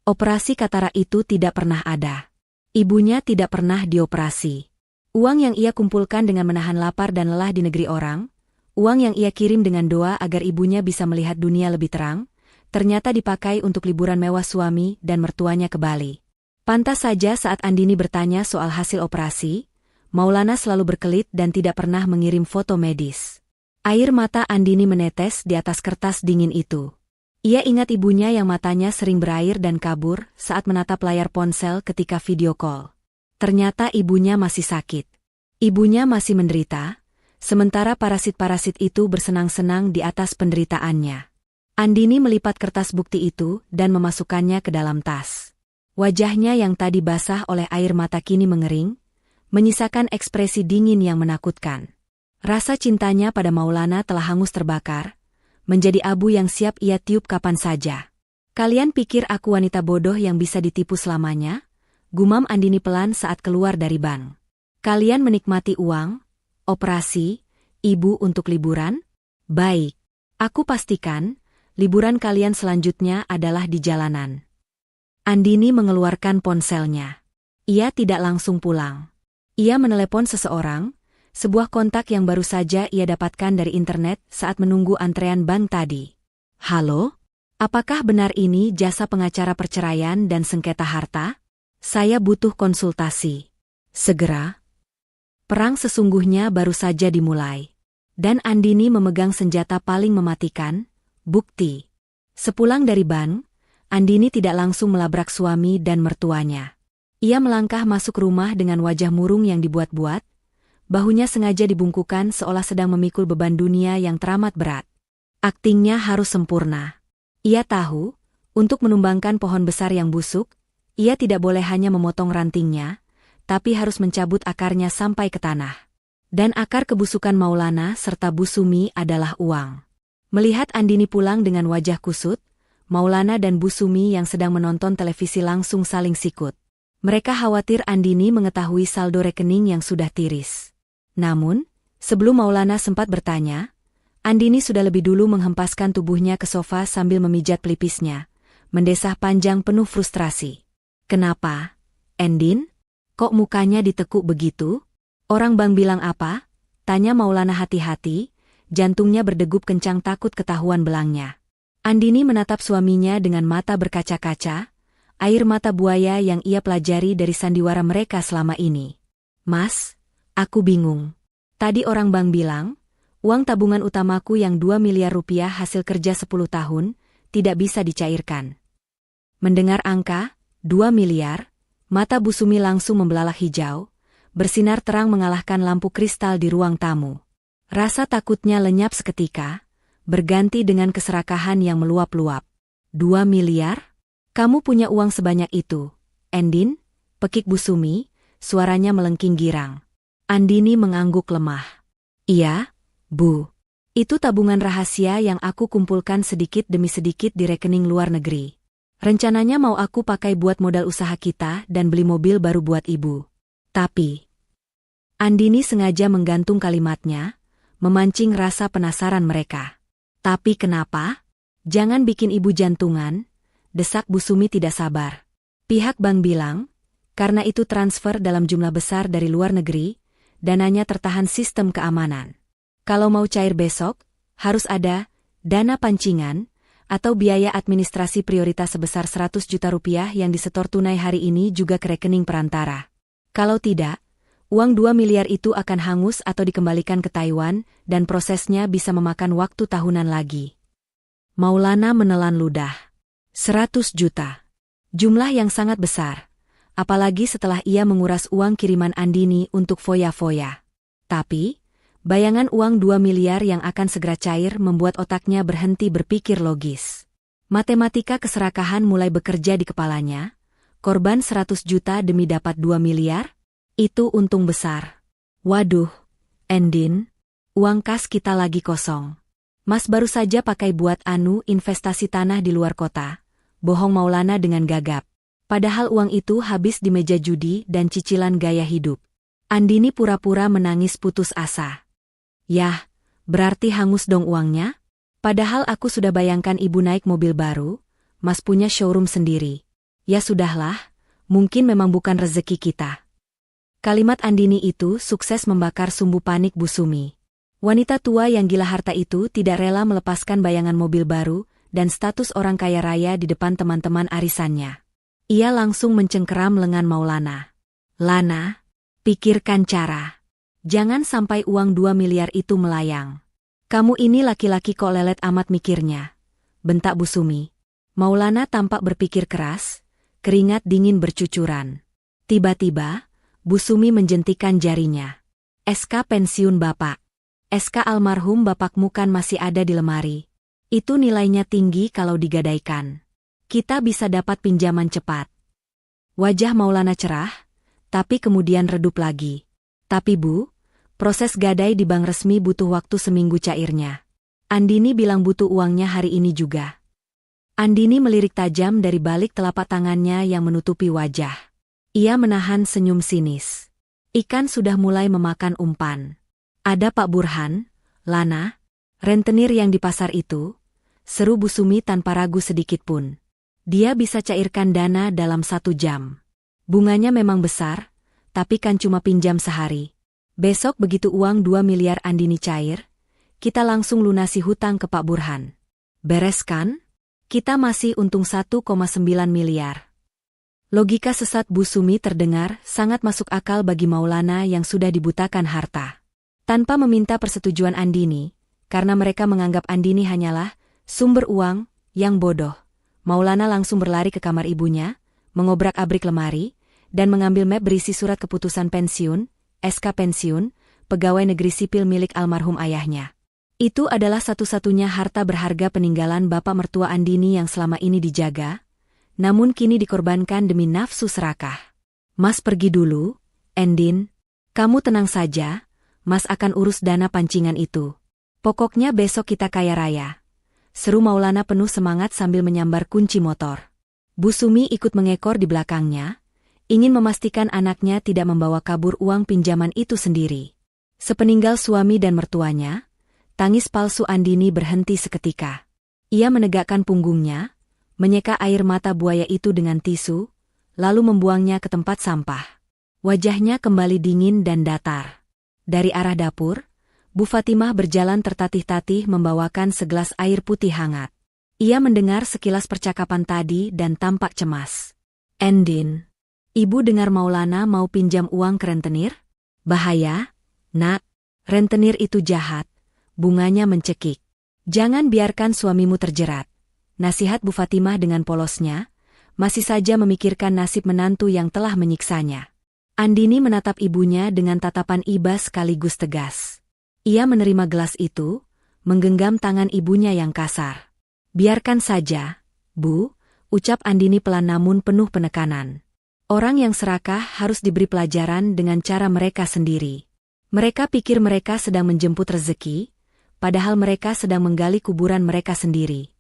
Operasi katarak itu tidak pernah ada. Ibunya tidak pernah dioperasi. Uang yang ia kumpulkan dengan menahan lapar dan lelah di negeri orang, uang yang ia kirim dengan doa agar ibunya bisa melihat dunia lebih terang, ternyata dipakai untuk liburan mewah suami dan mertuanya ke Bali. Pantas saja saat Andini bertanya soal hasil operasi, Maulana selalu berkelit dan tidak pernah mengirim foto medis. Air mata Andini menetes di atas kertas dingin itu. Ia ingat ibunya yang matanya sering berair dan kabur saat menatap layar ponsel ketika video call. Ternyata ibunya masih sakit. Ibunya masih menderita, sementara parasit-parasit itu bersenang-senang di atas penderitaannya. Andini melipat kertas bukti itu dan memasukkannya ke dalam tas. Wajahnya yang tadi basah oleh air mata kini mengering, menyisakan ekspresi dingin yang menakutkan. Rasa cintanya pada Maulana telah hangus terbakar, menjadi abu yang siap ia tiup kapan saja. Kalian pikir aku wanita bodoh yang bisa ditipu selamanya? Gumam Andini pelan saat keluar dari bank. Kalian menikmati uang, operasi, ibu untuk liburan? Baik. Aku pastikan, liburan kalian selanjutnya adalah di jalanan. Andini mengeluarkan ponselnya. Ia tidak langsung pulang. Ia menelepon seseorang, sebuah kontak yang baru saja ia dapatkan dari internet saat menunggu antrean bank tadi. Halo? Apakah benar ini jasa pengacara perceraian dan sengketa harta? Saya butuh konsultasi. Segera. Perang sesungguhnya baru saja dimulai. Dan Andini memegang senjata paling mematikan, bukti. Sepulang dari bank, Andini tidak langsung melabrak suami dan mertuanya. Ia melangkah masuk rumah dengan wajah murung yang dibuat-buat, bahunya sengaja dibungkukan seolah sedang memikul beban dunia yang teramat berat. Aktingnya harus sempurna. Ia tahu, untuk menumbangkan pohon besar yang busuk, ia tidak boleh hanya memotong rantingnya, tapi harus mencabut akarnya sampai ke tanah. Dan akar kebusukan Maulana serta Bu Sumi adalah uang. Melihat Andini pulang dengan wajah kusut, Maulana dan Bu Sumi yang sedang menonton televisi langsung saling sikut. Mereka khawatir Andini mengetahui saldo rekening yang sudah tiris. Namun, sebelum Maulana sempat bertanya, Andini sudah lebih dulu menghempaskan tubuhnya ke sofa sambil memijat pelipisnya, mendesah panjang penuh frustrasi. Kenapa, Endin? Kok mukanya ditekuk begitu? Orang bank bilang apa? Tanya Maulana hati-hati, jantungnya berdegup kencang takut ketahuan belangnya. Andini menatap suaminya dengan mata berkaca-kaca, air mata buaya yang ia pelajari dari sandiwara mereka selama ini. Mas, aku bingung. Tadi orang bank bilang, uang tabungan utamaku yang 2 miliar rupiah hasil kerja 10 tahun, tidak bisa dicairkan. Mendengar angka, 2 miliar, mata Bu Sumi langsung membelalak hijau, bersinar terang mengalahkan lampu kristal di ruang tamu. Rasa takutnya lenyap seketika, berganti dengan keserakahan yang meluap-luap. 2 miliar? Kamu punya uang sebanyak itu, Endin? Pekik Bu Sumi, suaranya melengking girang. Andini mengangguk lemah. Iya, Bu. Itu tabungan rahasia yang aku kumpulkan sedikit demi sedikit di rekening luar negeri. Rencananya mau aku pakai buat modal usaha kita dan beli mobil baru buat ibu. Tapi, Andini sengaja menggantung kalimatnya, memancing rasa penasaran mereka. Tapi kenapa? Jangan bikin ibu jantungan, desak Bu Sumi tidak sabar. Pihak bank bilang, karena itu transfer dalam jumlah besar dari luar negeri, dananya tertahan sistem keamanan. Kalau mau cair besok, harus ada dana pancingan atau biaya administrasi prioritas sebesar 100 juta rupiah yang disetor tunai hari ini juga ke rekening perantara. Kalau tidak, uang 2 miliar itu akan hangus atau dikembalikan ke Taiwan dan prosesnya bisa memakan waktu tahunan lagi. Maulana menelan ludah. 100 juta. Jumlah yang sangat besar. Apalagi setelah ia menguras uang kiriman Andini untuk foya-foya. Tapi, bayangan uang 2 miliar yang akan segera cair membuat otaknya berhenti berpikir logis. Matematika keserakahan mulai bekerja di kepalanya. Korban 100 juta demi dapat 2 miliar? Itu untung besar. Waduh, Endin, uang kas kita lagi kosong. Mas baru saja pakai buat investasi tanah di luar kota. Bohong Maulana dengan gagap. Padahal uang itu habis di meja judi dan cicilan gaya hidup. Andini pura-pura menangis putus asa. Yah, berarti hangus dong uangnya? Padahal aku sudah bayangkan ibu naik mobil baru, mas punya showroom sendiri. Ya sudahlah, mungkin memang bukan rezeki kita. Kalimat Andini itu sukses membakar sumbu panik Bu Sumi. Wanita tua yang gila harta itu tidak rela melepaskan bayangan mobil baru dan status orang kaya raya di depan teman-teman arisannya. Ia langsung mencengkeram lengan Maulana. Lana, pikirkan cara. Jangan sampai uang 2 miliar itu melayang. Kamu ini laki-laki kok lelet amat mikirnya. Bentak Bu Sumi. Maulana tampak berpikir keras, keringat dingin bercucuran. Tiba-tiba, Bu Sumi menjentikan jarinya. SK pensiun Bapak. SK almarhum bapakmu kan masih ada di lemari. Itu nilainya tinggi kalau digadaikan. Kita bisa dapat pinjaman cepat. Wajah Maulana cerah, tapi kemudian redup lagi. Tapi Bu, proses gadai di bank resmi butuh waktu seminggu cairnya. Andini bilang butuh uangnya hari ini juga. Andini melirik tajam dari balik telapak tangannya yang menutupi wajah. Ia menahan senyum sinis. Ikan sudah mulai memakan umpan. Ada Pak Burhan, Lana, rentenir yang di pasar itu, seru Bu Sumi tanpa ragu sedikit pun. Dia bisa cairkan dana dalam 1 jam. Bunganya memang besar, tapi kan cuma pinjam sehari. Besok begitu uang 2 miliar Andini cair, kita langsung lunasi hutang ke Pak Burhan. Beres kan? Kita masih untung 1,9 miliar. Logika sesat Bu Sumi terdengar sangat masuk akal bagi Maulana yang sudah dibutakan harta. Tanpa meminta persetujuan Andini, karena mereka menganggap Andini hanyalah sumber uang yang bodoh. Maulana langsung berlari ke kamar ibunya, mengobrak-abrik lemari, dan mengambil map berisi surat keputusan pensiun, SK pensiun, pegawai negeri sipil milik almarhum ayahnya. Itu adalah satu-satunya harta berharga peninggalan bapak mertua Andini yang selama ini dijaga, namun kini dikorbankan demi nafsu serakah. Mas pergi dulu, Endin. Kamu tenang saja, Mas akan urus dana pancingan itu. Pokoknya besok kita kaya raya. Seru Maulana penuh semangat sambil menyambar kunci motor. Bu Sumi ikut mengekor di belakangnya, ingin memastikan anaknya tidak membawa kabur uang pinjaman itu sendiri. Sepeninggal suami dan mertuanya, tangis palsu Andini berhenti seketika. Ia menegakkan punggungnya, menyeka air mata buaya itu dengan tisu, lalu membuangnya ke tempat sampah. Wajahnya kembali dingin dan datar. Dari arah dapur, Bu Fatimah berjalan tertatih-tatih membawakan segelas air putih hangat. Ia mendengar sekilas percakapan tadi dan tampak cemas. "Endin, ibu dengar Maulana mau pinjam uang ke rentenir? Bahaya, nak. Rentenir itu jahat," bunganya mencekik. "Jangan biarkan suamimu terjerat," nasihat Bu Fatimah dengan polosnya, masih saja memikirkan nasib menantu yang telah menyiksanya. Andini menatap ibunya dengan tatapan iba sekaligus tegas. Ia menerima gelas itu, menggenggam tangan ibunya yang kasar. "Biarkan saja, Bu," ucap Andini pelan namun penuh penekanan. "Orang yang serakah harus diberi pelajaran dengan cara mereka sendiri. Mereka pikir mereka sedang menjemput rezeki, padahal mereka sedang menggali kuburan mereka sendiri."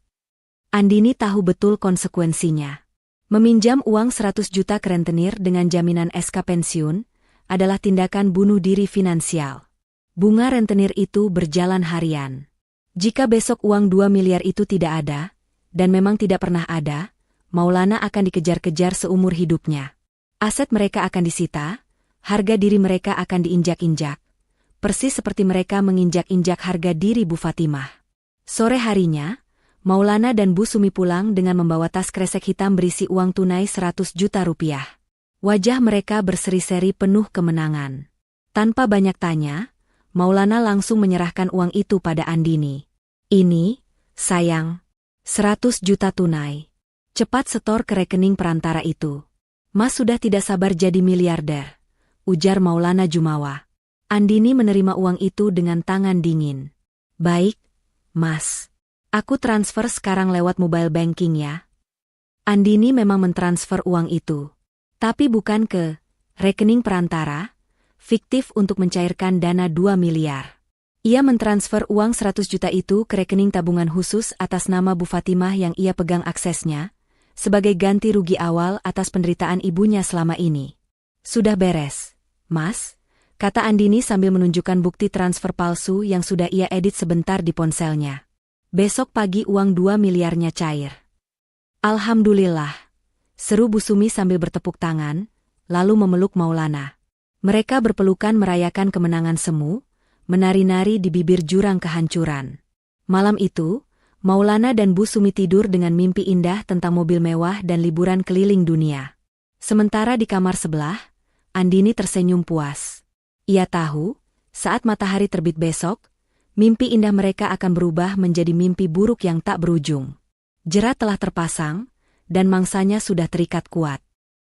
Andini tahu betul konsekuensinya. Meminjam uang 100 juta ke rentenir dengan jaminan SK pensiun adalah tindakan bunuh diri finansial. Bunga rentenir itu berjalan harian. Jika besok uang 2 miliar itu tidak ada, dan memang tidak pernah ada, Maulana akan dikejar-kejar seumur hidupnya. Aset mereka akan disita, harga diri mereka akan diinjak-injak. Persis seperti mereka menginjak-injak harga diri Bu Fatimah. Sore harinya, Maulana dan Bu Sumi pulang dengan membawa tas kresek hitam berisi uang tunai 100 juta rupiah. Wajah mereka berseri-seri penuh kemenangan. Tanpa banyak tanya, Maulana langsung menyerahkan uang itu pada Andini. "Ini, sayang, 100 juta tunai. Cepat setor ke rekening perantara itu. Mas sudah tidak sabar jadi miliarder," ujar Maulana Jumawa. Andini menerima uang itu dengan tangan dingin. "Baik, Mas. Aku transfer sekarang lewat mobile banking ya." Andini memang mentransfer uang itu. Tapi bukan ke rekening perantara, fiktif untuk mencairkan dana 2 miliar. Ia mentransfer uang 100 juta itu ke rekening tabungan khusus atas nama Bu Fatimah yang ia pegang aksesnya, sebagai ganti rugi awal atas penderitaan ibunya selama ini. "Sudah beres, Mas," kata Andini sambil menunjukkan bukti transfer palsu yang sudah ia edit sebentar di ponselnya. "Besok pagi uang 2 miliarnya cair." "Alhamdulillah," seru Bu Sumi sambil bertepuk tangan, lalu memeluk Maulana. Mereka berpelukan merayakan kemenangan semu, menari-nari di bibir jurang kehancuran. Malam itu, Maulana dan Bu Sumi tidur dengan mimpi indah tentang mobil mewah dan liburan keliling dunia. Sementara di kamar sebelah, Andini tersenyum puas. Ia tahu, saat matahari terbit besok, mimpi indah mereka akan berubah menjadi mimpi buruk yang tak berujung. Jerat telah terpasang, dan mangsanya sudah terikat kuat.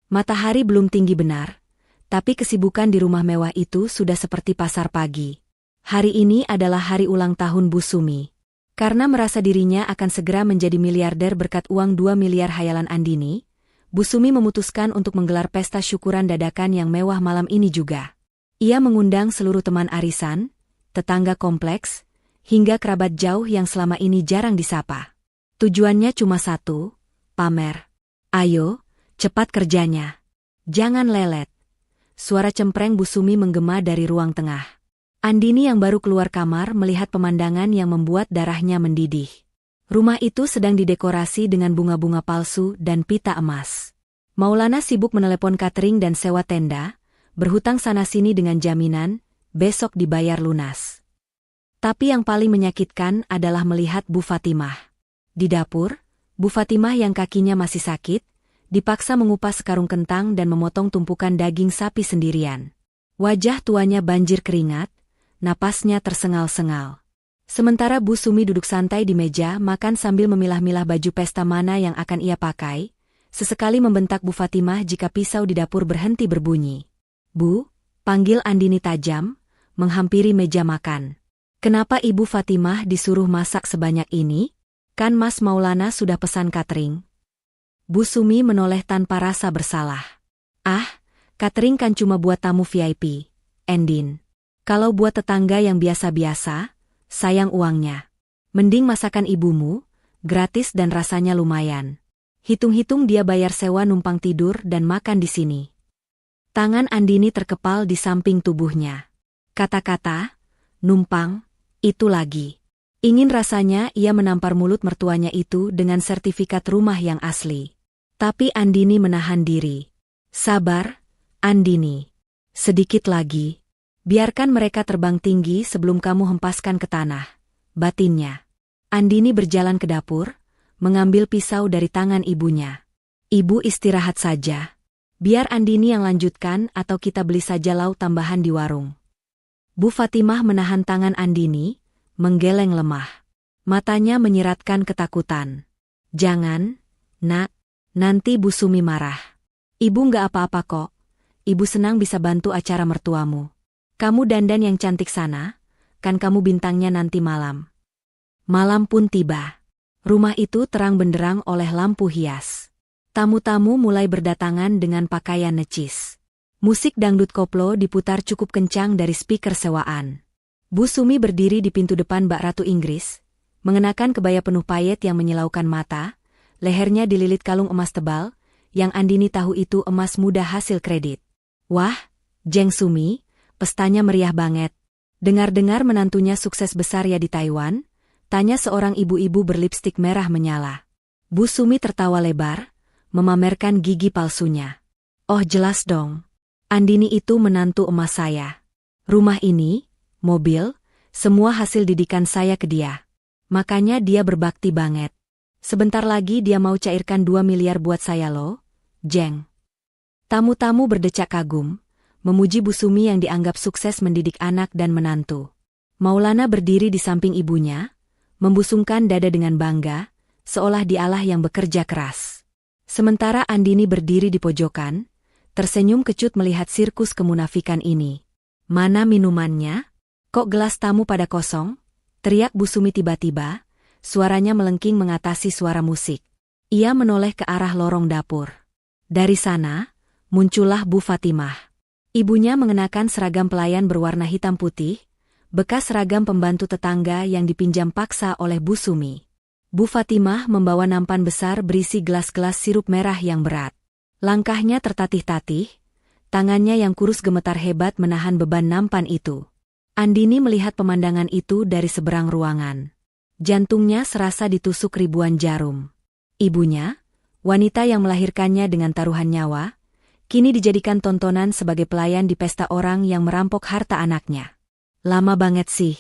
Matahari belum tinggi benar, tapi kesibukan di rumah mewah itu sudah seperti pasar pagi. Hari ini adalah hari ulang tahun Bu Sumi. Karena merasa dirinya akan segera menjadi miliarder berkat uang 2 miliar hayalan Andini, Bu Sumi memutuskan untuk menggelar pesta syukuran dadakan yang mewah malam ini juga. Ia mengundang seluruh teman arisan, tetangga kompleks, hingga kerabat jauh yang selama ini jarang disapa. Tujuannya cuma satu, pamer. "Ayo, cepat kerjanya. Jangan lelet." Suara cempreng Bu Sumi menggema dari ruang tengah. Andini yang baru keluar kamar melihat pemandangan yang membuat darahnya mendidih. Rumah itu sedang didekorasi dengan bunga-bunga palsu dan pita emas. Maulana sibuk menelepon catering dan sewa tenda, berhutang sana-sini dengan jaminan, besok dibayar lunas. Tapi yang paling menyakitkan adalah melihat Bu Fatimah. Di dapur, Bu Fatimah yang kakinya masih sakit, dipaksa mengupas sekarung kentang dan memotong tumpukan daging sapi sendirian. Wajah tuanya banjir keringat, napasnya tersengal-sengal. Sementara Bu Sumi duduk santai di meja makan sambil memilah-milah baju pesta mana yang akan ia pakai, sesekali membentak Bu Fatimah jika pisau di dapur berhenti berbunyi. "Bu," panggil Andini tajam, menghampiri meja makan. "Kenapa Ibu Fatimah disuruh masak sebanyak ini? Kan Mas Maulana sudah pesan catering." Bu Sumi menoleh tanpa rasa bersalah. "Ah, catering kan cuma buat tamu VIP, Endin. Kalau buat tetangga yang biasa-biasa, sayang uangnya. Mending masakan ibumu, gratis dan rasanya lumayan. Hitung-hitung dia bayar sewa numpang tidur dan makan di sini." Tangan Andini terkepal di samping tubuhnya. Kata-kata, numpang, itu lagi. Ingin rasanya ia menampar mulut mertuanya itu dengan sertifikat rumah yang asli. Tapi Andini menahan diri. "Sabar, Andini. Sedikit lagi." Biarkan mereka terbang tinggi sebelum kamu hempaskan ke tanah, batinnya. Andini berjalan ke dapur, mengambil pisau dari tangan ibunya. Ibu istirahat saja. Biar Andini yang lanjutkan atau kita beli saja lauk tambahan di warung. Bu Fatimah menahan tangan Andini, menggeleng lemah. Matanya menyiratkan ketakutan. Jangan, nak, nanti Bu Sumi marah. Ibu nggak apa-apa kok. Ibu senang bisa bantu acara mertuamu. Kamu dandan yang cantik sana, kan kamu bintangnya nanti malam. Malam pun tiba. Rumah itu terang benderang oleh lampu hias. Tamu-tamu mulai berdatangan dengan pakaian necis. Musik dangdut koplo diputar cukup kencang dari speaker sewaan. Bu Sumi berdiri di pintu depan Bak Ratu Inggris, mengenakan kebaya penuh payet yang menyilaukan mata, lehernya dililit kalung emas tebal, yang Andini tahu itu emas muda hasil kredit. Wah, Jeng Sumi, pestanya meriah banget. Dengar-dengar menantunya sukses besar ya di Taiwan? Tanya seorang ibu-ibu berlipstik merah menyala. Bu Sumi tertawa lebar, memamerkan gigi palsunya. Oh jelas dong. Andini itu menantu emas saya. Rumah ini, mobil, semua hasil didikan saya ke dia. Makanya dia berbakti banget. Sebentar lagi dia mau cairkan 2 miliar buat saya loh, Jeng. Tamu-tamu berdecak kagum, memuji Bu Sumi yang dianggap sukses mendidik anak dan menantu. Maulana berdiri di samping ibunya, membusungkan dada dengan bangga, seolah dialah yang bekerja keras. Sementara Andini berdiri di pojokan, tersenyum kecut melihat sirkus kemunafikan ini. Mana minumannya? Kok gelas tamu pada kosong? Teriak Bu Sumi tiba-tiba, suaranya melengking mengatasi suara musik. Ia menoleh ke arah lorong dapur. Dari sana, muncullah Bu Fatimah. Ibunya mengenakan seragam pelayan berwarna hitam putih, bekas seragam pembantu tetangga yang dipinjam paksa oleh Bu Sumi. Bu Fatimah membawa nampan besar berisi gelas-gelas sirup merah yang berat. Langkahnya tertatih-tatih, tangannya yang kurus gemetar hebat menahan beban nampan itu. Andini melihat pemandangan itu dari seberang ruangan. Jantungnya serasa ditusuk ribuan jarum. Ibunya, wanita yang melahirkannya dengan taruhan nyawa, kini dijadikan tontonan sebagai pelayan di pesta orang yang merampok harta anaknya. Lama banget sih.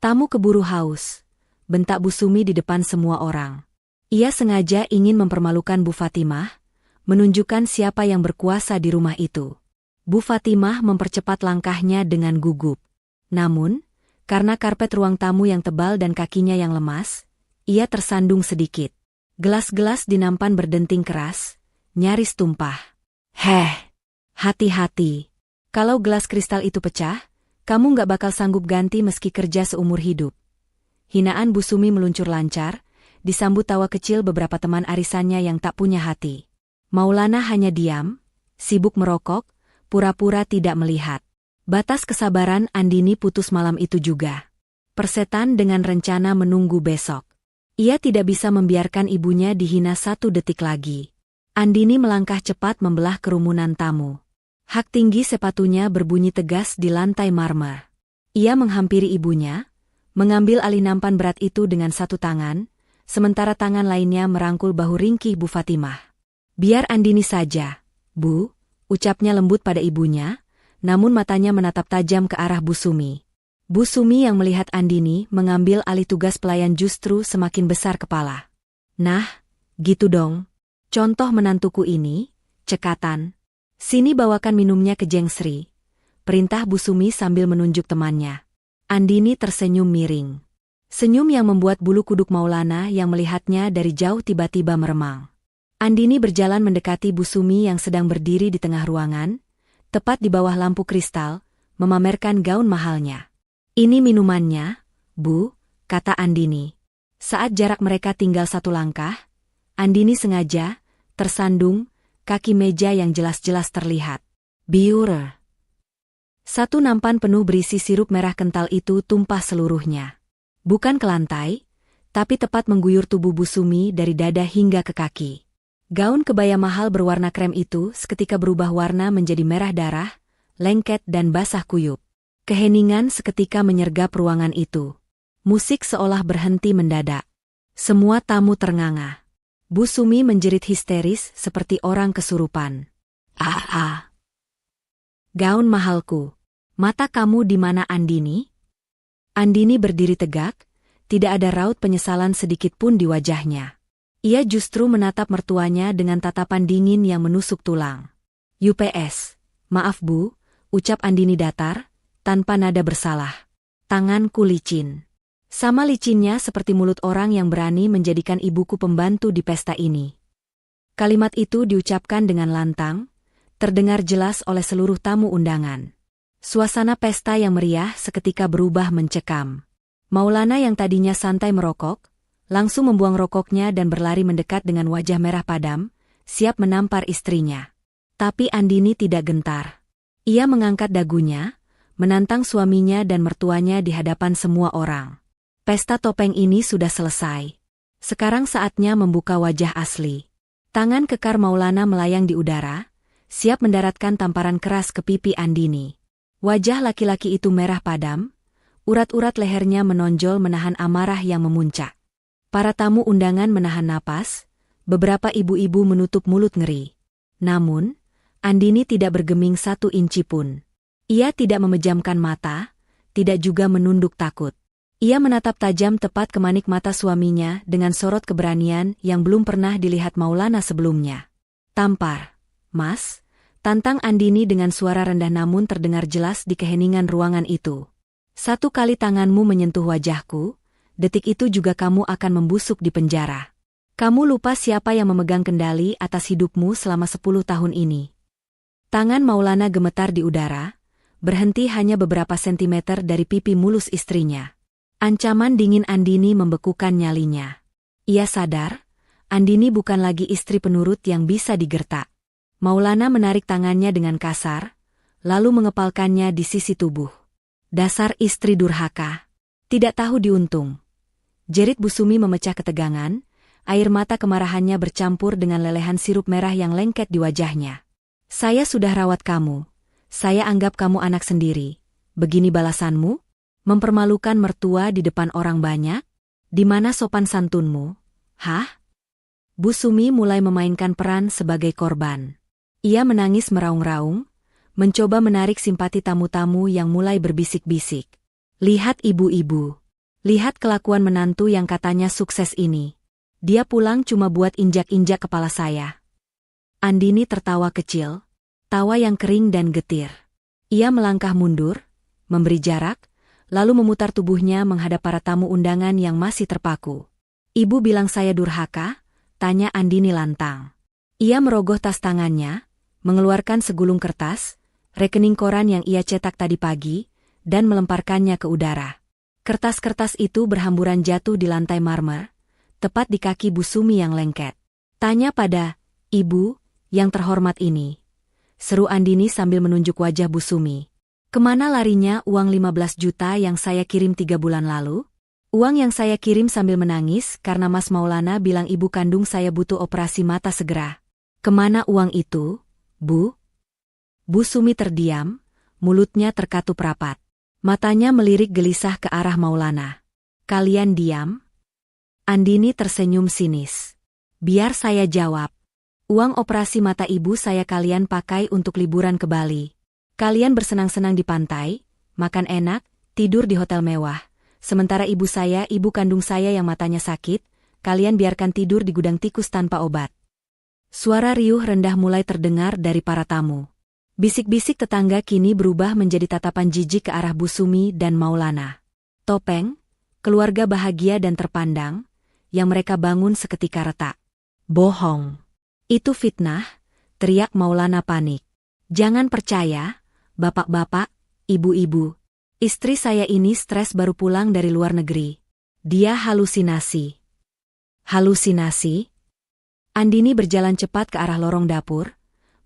Tamu keburu haus. Bentak Bu Sumi di depan semua orang. Ia sengaja ingin mempermalukan Bu Fatimah, menunjukkan siapa yang berkuasa di rumah itu. Bu Fatimah mempercepat langkahnya dengan gugup. Namun, karena karpet ruang tamu yang tebal dan kakinya yang lemas, ia tersandung sedikit. Gelas-gelas di nampan berdenting keras, nyaris tumpah. Heh, hati-hati. Kalau gelas kristal itu pecah, kamu nggak bakal sanggup ganti meski kerja seumur hidup. Hinaan Bu Sumi meluncur lancar, disambut tawa kecil beberapa teman arisannya yang tak punya hati. Maulana hanya diam, sibuk merokok, pura-pura tidak melihat. Batas kesabaran Andini putus malam itu juga. Persetan dengan rencana menunggu besok. Ia tidak bisa membiarkan ibunya dihina 1 detik lagi. Andini melangkah cepat membelah kerumunan tamu. Hak tinggi sepatunya berbunyi tegas di lantai marmer. Ia menghampiri ibunya, mengambil alih nampan berat itu dengan 1 tangan, sementara tangan lainnya merangkul bahu ringkih Bu Fatimah. Biar Andini saja, Bu, ucapnya lembut pada ibunya, namun matanya menatap tajam ke arah Bu Sumi. Bu Sumi yang melihat Andini mengambil alih tugas pelayan justru semakin besar kepala. Nah, gitu dong. Contoh menantuku ini, cekatan. Sini bawakan minumnya ke Jeng Sri. Perintah Bu Sumi sambil menunjuk temannya. Andini tersenyum miring. Senyum yang membuat bulu kuduk Maulana yang melihatnya dari jauh tiba-tiba meremang. Andini berjalan mendekati Bu Sumi yang sedang berdiri di tengah ruangan, tepat di bawah lampu kristal, memamerkan gaun mahalnya. Ini minumannya, Bu, kata Andini. Saat jarak mereka tinggal 1 langkah, Andini sengaja, tersandung, kaki meja yang jelas-jelas terlihat. Biur. 1 nampan penuh berisi sirup merah kental itu tumpah seluruhnya. Bukan ke lantai, tapi tepat mengguyur tubuh Bu Sumi dari dada hingga ke kaki. Gaun kebaya mahal berwarna krem itu seketika berubah warna menjadi merah darah, lengket dan basah kuyup. Keheningan seketika menyergap ruangan itu. Musik seolah berhenti mendadak. Semua tamu ternganga. Bu Sumi menjerit histeris seperti orang kesurupan. Ah. Gaun mahalku. Mata kamu di mana, Andini? Andini berdiri tegak, tidak ada raut penyesalan sedikit pun di wajahnya. Ia justru menatap mertuanya dengan tatapan dingin yang menusuk tulang. "UPS, maaf Bu," ucap Andini datar, tanpa nada bersalah. "Tanganku licin. Sama licinnya seperti mulut orang yang berani menjadikan ibuku pembantu di pesta ini." Kalimat itu diucapkan dengan lantang, terdengar jelas oleh seluruh tamu undangan. Suasana pesta yang meriah seketika berubah mencekam. Maulana yang tadinya santai merokok, langsung membuang rokoknya dan berlari mendekat dengan wajah merah padam, siap menampar istrinya. Tapi Andini tidak gentar. Ia mengangkat dagunya, menantang suaminya dan mertuanya di hadapan semua orang. Pesta topeng ini sudah selesai. Sekarang saatnya membuka wajah asli. Tangan kekar Maulana melayang di udara, siap mendaratkan tamparan keras ke pipi Andini. Wajah laki-laki itu merah padam, urat-urat lehernya menonjol menahan amarah yang memuncak. Para tamu undangan menahan napas, beberapa ibu-ibu menutup mulut ngeri. Namun, Andini tidak bergeming 1 inci pun. Ia tidak memejamkan mata, tidak juga menunduk takut. Ia menatap tajam tepat ke manik mata suaminya dengan sorot keberanian yang belum pernah dilihat Maulana sebelumnya. "Tampar, Mas," tantang Andini dengan suara rendah namun terdengar jelas di keheningan ruangan itu. "1 kali tanganmu menyentuh wajahku, detik itu juga kamu akan membusuk di penjara. Kamu lupa siapa yang memegang kendali atas hidupmu selama 10 tahun ini." Tangan Maulana gemetar di udara, berhenti hanya beberapa sentimeter dari pipi mulus istrinya. Ancaman dingin Andini membekukan nyalinya. Ia sadar, Andini bukan lagi istri penurut yang bisa digertak. Maulana menarik tangannya dengan kasar, lalu mengepalkannya di sisi tubuh. "Dasar istri durhaka. Tidak tahu diuntung." Jerit Bu Sumi memecah ketegangan, air mata kemarahannya bercampur dengan lelehan sirup merah yang lengket di wajahnya. "Saya sudah rawat kamu. Saya anggap kamu anak sendiri. Begini balasanmu? Mempermalukan mertua di depan orang banyak? Di mana sopan santunmu? Hah?" Bu Sumi mulai memainkan peran sebagai korban. Ia menangis meraung-raung, mencoba menarik simpati tamu-tamu yang mulai berbisik-bisik. "Lihat ibu-ibu. Lihat kelakuan menantu yang katanya sukses ini. Dia pulang cuma buat injak-injak kepala saya." Andini tertawa kecil, tawa yang kering dan getir. Ia melangkah mundur, memberi jarak, lalu memutar tubuhnya menghadap para tamu undangan yang masih terpaku. "Ibu bilang saya durhaka?" tanya Andini lantang. Ia merogoh tas tangannya, mengeluarkan segulung kertas, rekening koran yang ia cetak tadi pagi, dan melemparkannya ke udara. Kertas-kertas itu berhamburan jatuh di lantai marmer, tepat di kaki Bu Sumi yang lengket. "Tanya pada ibu yang terhormat ini," seru Andini sambil menunjuk wajah Bu Sumi. "Kemana larinya uang 15 juta yang saya kirim 3 bulan lalu? Uang yang saya kirim sambil menangis karena Mas Maulana bilang ibu kandung saya butuh operasi mata segera. Kemana uang itu, Bu?" Bu Sumi terdiam, mulutnya terkatup rapat. Matanya melirik gelisah ke arah Maulana. "Kalian diam?" Andini tersenyum sinis. "Biar saya jawab. Uang operasi mata ibu saya kalian pakai untuk liburan ke Bali. Kalian bersenang-senang di pantai, makan enak, tidur di hotel mewah. Sementara ibu saya, ibu kandung saya yang matanya sakit, kalian biarkan tidur di gudang tikus tanpa obat." Suara riuh rendah mulai terdengar dari para tamu. Bisik-bisik tetangga kini berubah menjadi tatapan jijik ke arah Bu Sumi dan Maulana. Topeng, keluarga bahagia dan terpandang, yang mereka bangun seketika retak. "Bohong. Itu fitnah," teriak Maulana panik. "Jangan percaya, bapak-bapak, ibu-ibu. Istri saya ini stres baru pulang dari luar negeri. Dia halusinasi." "Halusinasi?" Andini berjalan cepat ke arah lorong dapur,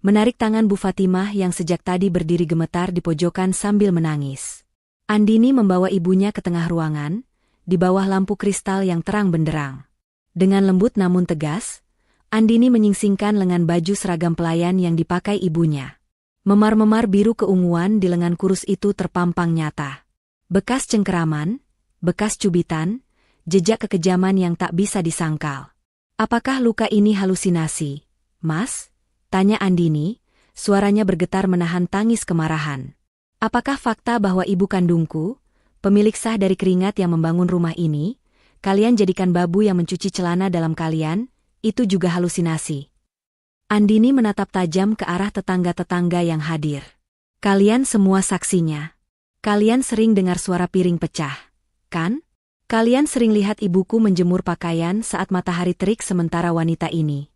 menarik tangan Bu Fatimah yang sejak tadi berdiri gemetar di pojokan sambil menangis. Andini membawa ibunya ke tengah ruangan, di bawah lampu kristal yang terang benderang. Dengan lembut namun tegas, Andini menyingsingkan lengan baju seragam pelayan yang dipakai ibunya. Memar-memar biru keunguan di lengan kurus itu terpampang nyata. Bekas cengkeraman, bekas cubitan, jejak kekejaman yang tak bisa disangkal. "Apakah luka ini halusinasi, Mas?" tanya Andini, suaranya bergetar menahan tangis kemarahan. Apakah fakta bahwa ibu kandungku, pemilik sah dari keringat yang membangun rumah ini, kalian jadikan babu yang mencuci celana dalam kalian, itu juga halusinasi? Andini menatap tajam ke arah tetangga-tetangga yang hadir. Kalian semua saksinya. Kalian sering dengar suara piring pecah, kan? Kalian sering lihat ibuku menjemur pakaian saat matahari terik sementara wanita ini.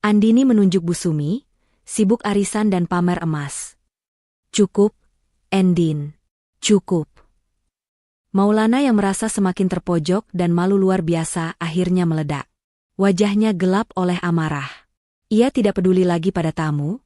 Andini menunjuk Bu Sumi, sibuk arisan dan pamer emas. Cukup, Endin. Cukup. Maulana yang merasa semakin terpojok dan malu luar biasa akhirnya meledak. Wajahnya gelap oleh amarah. Ia tidak peduli lagi pada tamu,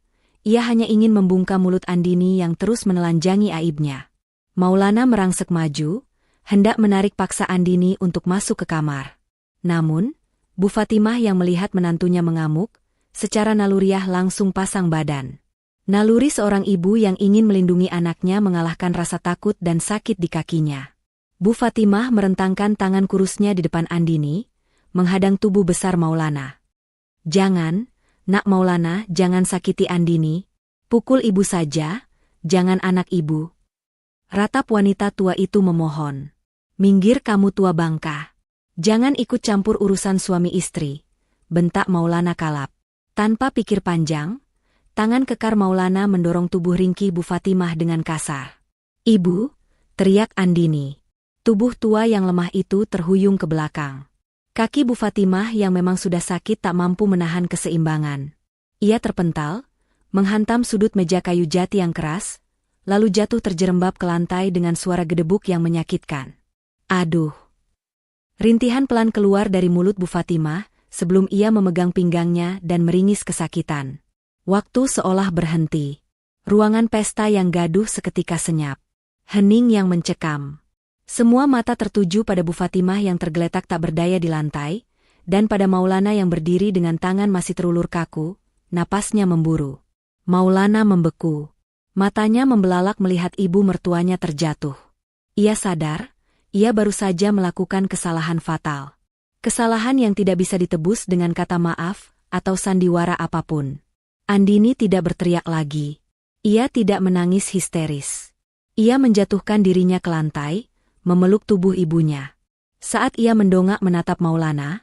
ia hanya ingin membungkam mulut Andini yang terus menelanjangi aibnya. Maulana merangsek maju, hendak menarik paksa Andini untuk masuk ke kamar. Namun, Bu Fatimah yang melihat menantunya mengamuk, secara naluriah langsung pasang badan. Naluri seorang ibu yang ingin melindungi anaknya mengalahkan rasa takut dan sakit di kakinya. Bu Fatimah merentangkan tangan kurusnya di depan Andini, menghadang tubuh besar Maulana. Jangan, Nak Maulana, jangan sakiti Andini. Pukul ibu saja, jangan anak ibu. Ratap wanita tua itu memohon. Minggir kamu tua bangka. Jangan ikut campur urusan suami istri, bentak Maulana kalap. Tanpa pikir panjang, tangan kekar Maulana mendorong tubuh ringkih Bu Fatimah dengan kasar. Ibu, teriak Andini. Tubuh tua yang lemah itu terhuyung ke belakang. Kaki Bu Fatimah yang memang sudah sakit tak mampu menahan keseimbangan. Ia terpental, menghantam sudut meja kayu jati yang keras, lalu jatuh terjerembab ke lantai dengan suara gedebuk yang menyakitkan. Aduh! Rintihan pelan keluar dari mulut Bu Fatimah sebelum ia memegang pinggangnya dan meringis kesakitan. Waktu seolah berhenti. Ruangan pesta yang gaduh seketika senyap. Hening yang mencekam. Semua mata tertuju pada Bu Fatimah yang tergeletak tak berdaya di lantai, dan pada Maulana yang berdiri dengan tangan masih terulur kaku, napasnya memburu. Maulana membeku. Matanya membelalak melihat ibu mertuanya terjatuh. Ia sadar, ia baru saja melakukan kesalahan fatal. Kesalahan yang tidak bisa ditebus dengan kata maaf atau sandiwara apapun. Andini tidak berteriak lagi. Ia tidak menangis histeris. Ia menjatuhkan dirinya ke lantai, memeluk tubuh ibunya. Saat ia mendongak menatap Maulana,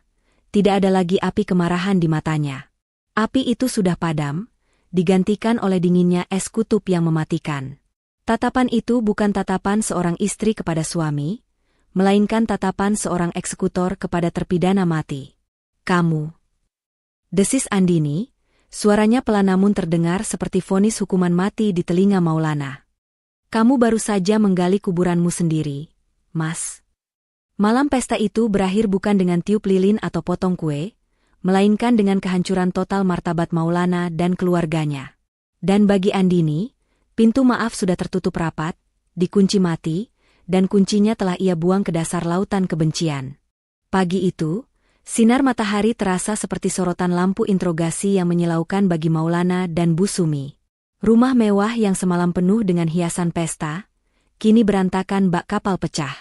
tidak ada lagi api kemarahan di matanya. Api itu sudah padam, digantikan oleh dinginnya es kutub yang mematikan. Tatapan itu bukan tatapan seorang istri kepada suami, melainkan tatapan seorang eksekutor kepada terpidana mati. Kamu. Desis Andini, suaranya pelan namun terdengar seperti vonis hukuman mati di telinga Maulana. Kamu baru saja menggali kuburanmu sendiri, Mas. Malam pesta itu berakhir bukan dengan tiup lilin atau potong kue, melainkan dengan kehancuran total martabat Maulana dan keluarganya. Dan bagi Andini, pintu maaf sudah tertutup rapat, dikunci mati, dan kuncinya telah ia buang ke dasar lautan kebencian. Pagi itu, sinar matahari terasa seperti sorotan lampu interogasi yang menyilaukan bagi Maulana dan Bu Sumi. Rumah mewah yang semalam penuh dengan hiasan pesta, kini berantakan bak kapal pecah.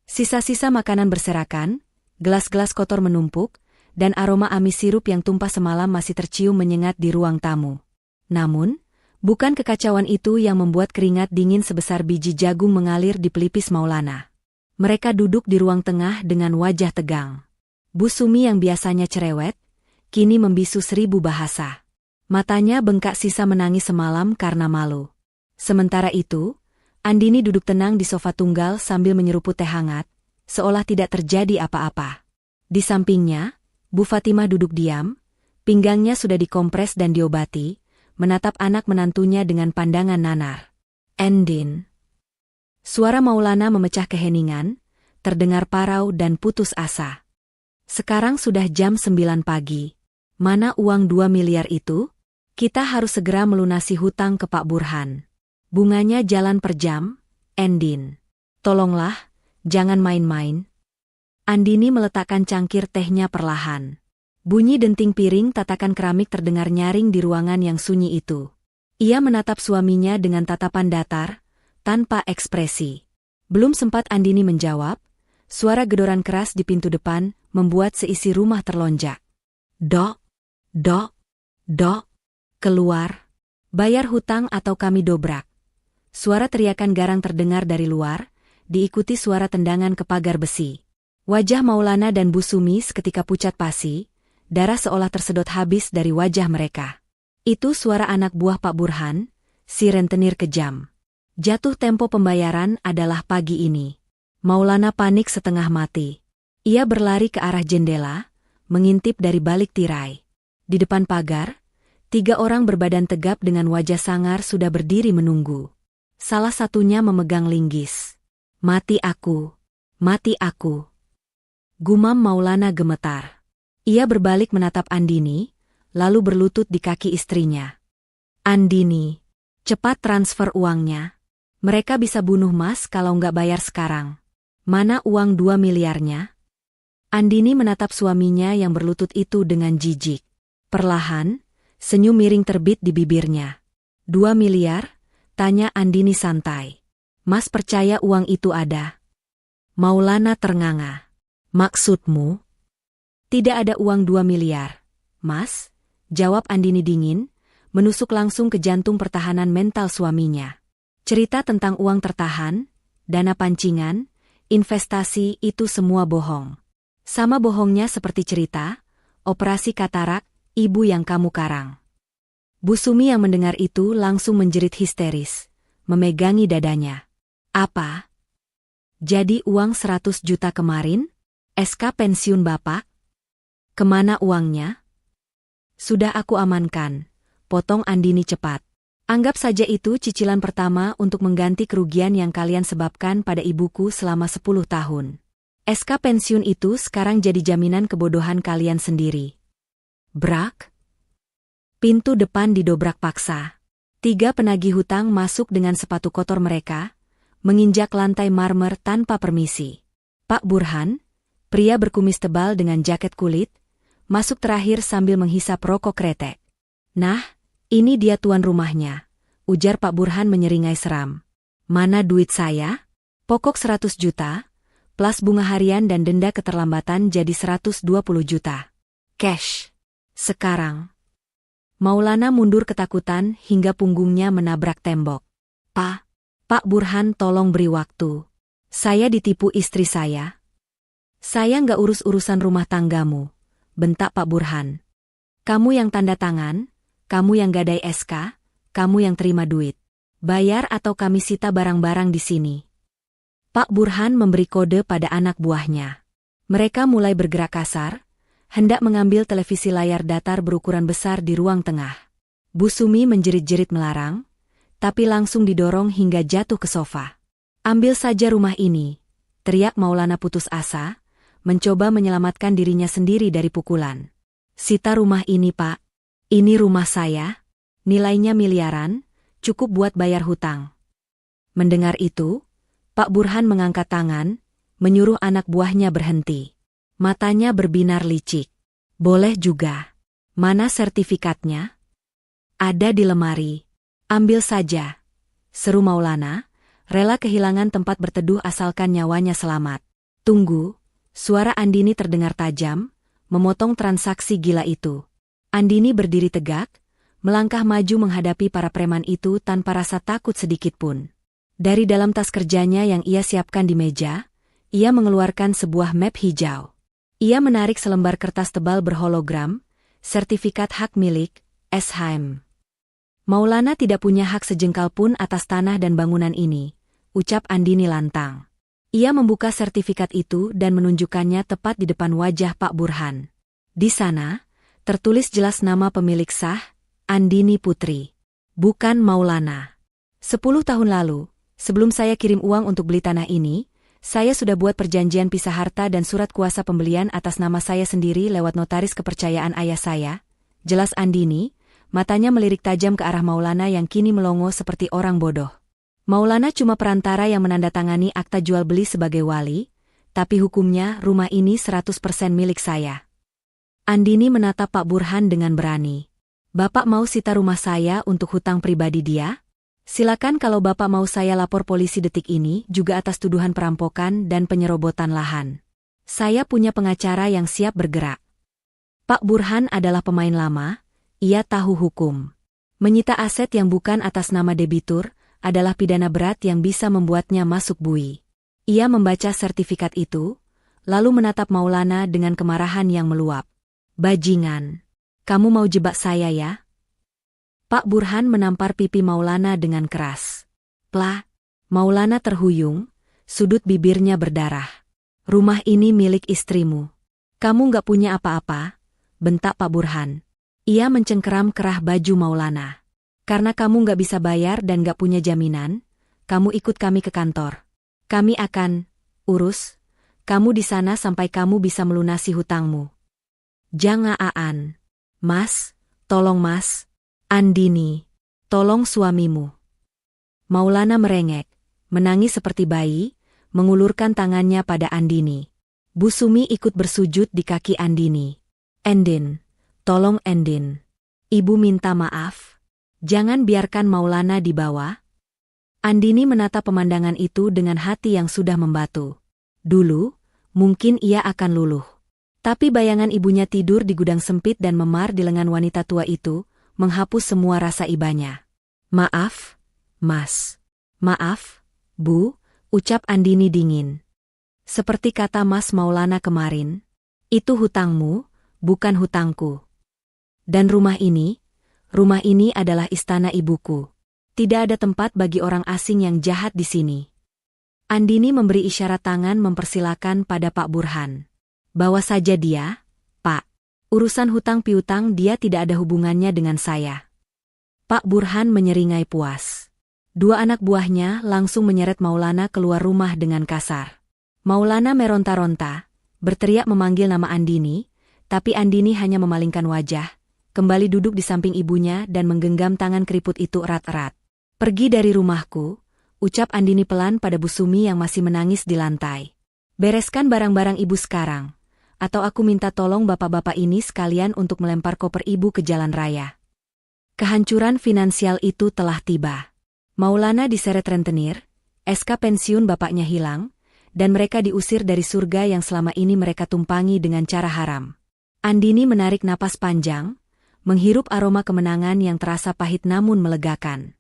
Sisa-sisa makanan berserakan, gelas-gelas kotor menumpuk, dan aroma amis sirup yang tumpah semalam masih tercium menyengat di ruang tamu. Namun, bukan kekacauan itu yang membuat keringat dingin sebesar biji jagung mengalir di pelipis Maulana. Mereka duduk di ruang tengah dengan wajah tegang. Bu Sumi yang biasanya cerewet, kini membisu 1000 bahasa. Matanya bengkak sisa menangis semalam karena malu. Sementara itu, Andini duduk tenang di sofa tunggal sambil menyeruput teh hangat, seolah tidak terjadi apa-apa. Di sampingnya, Bu Fatimah duduk diam, pinggangnya sudah dikompres dan diobati, menatap anak menantunya dengan pandangan nanar. Endin. Suara Maulana memecah keheningan, terdengar parau dan putus asa. Sekarang sudah jam 9 pagi. Mana uang 2 miliar itu? Kita harus segera melunasi hutang ke Pak Burhan. Bunganya jalan per jam, Endin. Tolonglah, jangan main-main. Andini meletakkan cangkir tehnya perlahan. Bunyi denting piring tatakan keramik terdengar nyaring di ruangan yang sunyi itu. Ia menatap suaminya dengan tatapan datar, tanpa ekspresi. Belum sempat Andini menjawab, suara gedoran keras di pintu depan membuat seisi rumah terlonjak. Dok, dok, dok, keluar. Bayar hutang atau kami dobrak. Suara teriakan garang terdengar dari luar, diikuti suara tendangan ke pagar besi. Wajah Maulana dan Bu Sumi seketika pucat pasi, darah seolah tersedot habis dari wajah mereka. Itu suara anak buah Pak Burhan, si rentenir kejam. Jatuh tempo pembayaran adalah pagi ini. Maulana panik setengah mati. Ia berlari ke arah jendela, mengintip dari balik tirai. Di depan pagar, 3 orang berbadan tegap dengan wajah sangar sudah berdiri menunggu. Salah satunya memegang linggis. Mati aku, mati aku. Gumam Maulana gemetar. Ia berbalik menatap Andini, lalu berlutut di kaki istrinya. Andini, cepat transfer uangnya. Mereka bisa bunuh Mas kalau nggak bayar sekarang. Mana uang 2 miliarnya? Andini menatap suaminya yang berlutut itu dengan jijik. Perlahan, senyum miring terbit di bibirnya. 2 miliar? Tanya Andini santai. Mas percaya uang itu ada? Maulana ternganga. Maksudmu? Tidak ada uang 2 miliar, Mas, jawab Andini dingin, menusuk langsung ke jantung pertahanan mental suaminya. Cerita tentang uang tertahan, dana pancingan, investasi itu semua bohong. Sama bohongnya seperti cerita, operasi katarak, ibu yang kamu karang. Bu Sumi yang mendengar itu langsung menjerit histeris, memegangi dadanya. Apa? Jadi uang 100 juta kemarin? SK pensiun Bapak? Kemana uangnya? Sudah aku amankan, potong Andini cepat. Anggap saja itu cicilan pertama untuk mengganti kerugian yang kalian sebabkan pada ibuku selama 10 tahun. SK pensiun itu sekarang jadi jaminan kebodohan kalian sendiri. Brak? Pintu depan didobrak paksa. 3 penagih hutang masuk dengan sepatu kotor mereka, menginjak lantai marmer tanpa permisi. Pak Burhan, pria berkumis tebal dengan jaket kulit, masuk terakhir sambil menghisap rokok kretek. Nah, ini dia tuan rumahnya, ujar Pak Burhan menyeringai seram. Mana duit saya? Pokok 100 juta, plus bunga harian dan denda keterlambatan jadi 120 juta. Cash. Sekarang. Maulana mundur ketakutan hingga punggungnya menabrak tembok. Pak Burhan tolong beri waktu. Saya ditipu istri saya. Saya nggak urus-urusan rumah tanggamu, bentak Pak Burhan. Kamu yang tanda tangan, kamu yang gadai SK, kamu yang terima duit. Bayar atau kami sita barang-barang di sini. Pak Burhan memberi kode pada anak buahnya. Mereka mulai bergerak kasar, hendak mengambil televisi layar datar berukuran besar di ruang tengah. Bu Sumi menjerit-jerit melarang, tapi langsung didorong hingga jatuh ke sofa. Ambil saja rumah ini, teriak Maulana putus asa, mencoba menyelamatkan dirinya sendiri dari pukulan. Sita rumah ini Pak. Ini rumah saya. Nilainya miliaran, cukup buat bayar hutang. Mendengar itu, Pak Burhan mengangkat tangan, menyuruh anak buahnya berhenti. Matanya berbinar licik. Boleh juga. Mana sertifikatnya? Ada di lemari. Ambil saja. Seru Maulana, rela kehilangan tempat berteduh asalkan nyawanya selamat. Tunggu. Suara Andini terdengar tajam, memotong transaksi gila itu. Andini berdiri tegak, melangkah maju menghadapi para preman itu tanpa rasa takut sedikitpun. Dari dalam tas kerjanya yang ia siapkan di meja, ia mengeluarkan sebuah map hijau. Ia menarik selembar kertas tebal berhologram, sertifikat hak milik, SHM. Maulana tidak punya hak sejengkal pun atas tanah dan bangunan ini, ucap Andini lantang. Ia membuka sertifikat itu dan menunjukkannya tepat di depan wajah Pak Burhan. Di sana, tertulis jelas nama pemilik sah, Andini Putri. Bukan Maulana. 10 tahun lalu, sebelum saya kirim uang untuk beli tanah ini, saya sudah buat perjanjian pisah harta dan surat kuasa pembelian atas nama saya sendiri lewat notaris kepercayaan ayah saya. Jelas Andini, matanya melirik tajam ke arah Maulana yang kini melongo seperti orang bodoh. Maulana cuma perantara yang menandatangani akta jual beli sebagai wali, tapi hukumnya rumah ini 100% milik saya. Andini menatap Pak Burhan dengan berani. Bapak mau sita rumah saya untuk hutang pribadi dia? Silakan kalau Bapak mau saya lapor polisi detik ini juga atas tuduhan perampokan dan penyerobotan lahan. Saya punya pengacara yang siap bergerak. Pak Burhan adalah pemain lama, ia tahu hukum. Menyita aset yang bukan atas nama debitur, adalah pidana berat yang bisa membuatnya masuk bui. Ia membaca sertifikat itu, lalu menatap Maulana dengan kemarahan yang meluap. Bajingan, kamu mau jebak saya ya? Pak Burhan menampar pipi Maulana dengan keras. Plah, Maulana terhuyung, sudut bibirnya berdarah. Rumah ini milik istrimu. Kamu nggak punya apa-apa, bentak Pak Burhan. Ia mencengkeram kerah baju Maulana. Karena kamu nggak bisa bayar dan nggak punya jaminan, kamu ikut kami ke kantor. Kami akan urus kamu di sana sampai kamu bisa melunasi hutangmu. Jangan. Mas, tolong mas. Andini, tolong suamimu. Maulana merengek, menangis seperti bayi, mengulurkan tangannya pada Andini. Bu Sumi ikut bersujud di kaki Andini. Endin, tolong Endin. Ibu minta maaf. Jangan biarkan Maulana dibawa. Andini menatap pemandangan itu dengan hati yang sudah membatu. Dulu, mungkin ia akan luluh. Tapi bayangan ibunya tidur di gudang sempit dan memar di lengan wanita tua itu, menghapus semua rasa ibanya. Maaf, Mas. Maaf, Bu, ucap Andini dingin. Seperti kata Mas Maulana kemarin, itu hutangmu, bukan hutangku. Dan rumah ini adalah istana ibuku. Tidak ada tempat bagi orang asing yang jahat di sini. Andini memberi isyarat tangan mempersilakan pada Pak Burhan. Bawa saja dia, Pak. Urusan hutang piutang dia tidak ada hubungannya dengan saya. Pak Burhan menyeringai puas. Dua anak buahnya langsung menyeret Maulana keluar rumah dengan kasar. Maulana meronta-ronta, berteriak memanggil nama Andini, tapi Andini hanya memalingkan wajah, kembali duduk di samping ibunya dan menggenggam tangan keriput itu erat-erat. Pergi dari rumahku, ucap Andini pelan pada Bu Sumi yang masih menangis di lantai. Bereskan barang-barang ibu sekarang, atau aku minta tolong bapak-bapak ini sekalian untuk melempar koper ibu ke jalan raya. Kehancuran finansial itu telah tiba. Maulana diseret rentenir, SK pensiun bapaknya hilang, dan mereka diusir dari surga yang selama ini mereka tumpangi dengan cara haram. Andini menarik napas panjang, menghirup aroma kemenangan yang terasa pahit namun melegakan.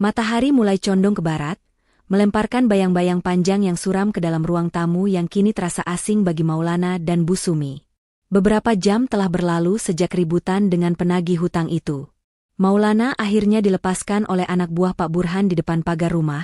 Matahari mulai condong ke barat, melemparkan bayang-bayang panjang yang suram ke dalam ruang tamu yang kini terasa asing bagi Maulana dan Bu Sumi. Beberapa jam telah berlalu sejak ributan dengan penagih hutang itu. Maulana akhirnya dilepaskan oleh anak buah Pak Burhan di depan pagar rumah,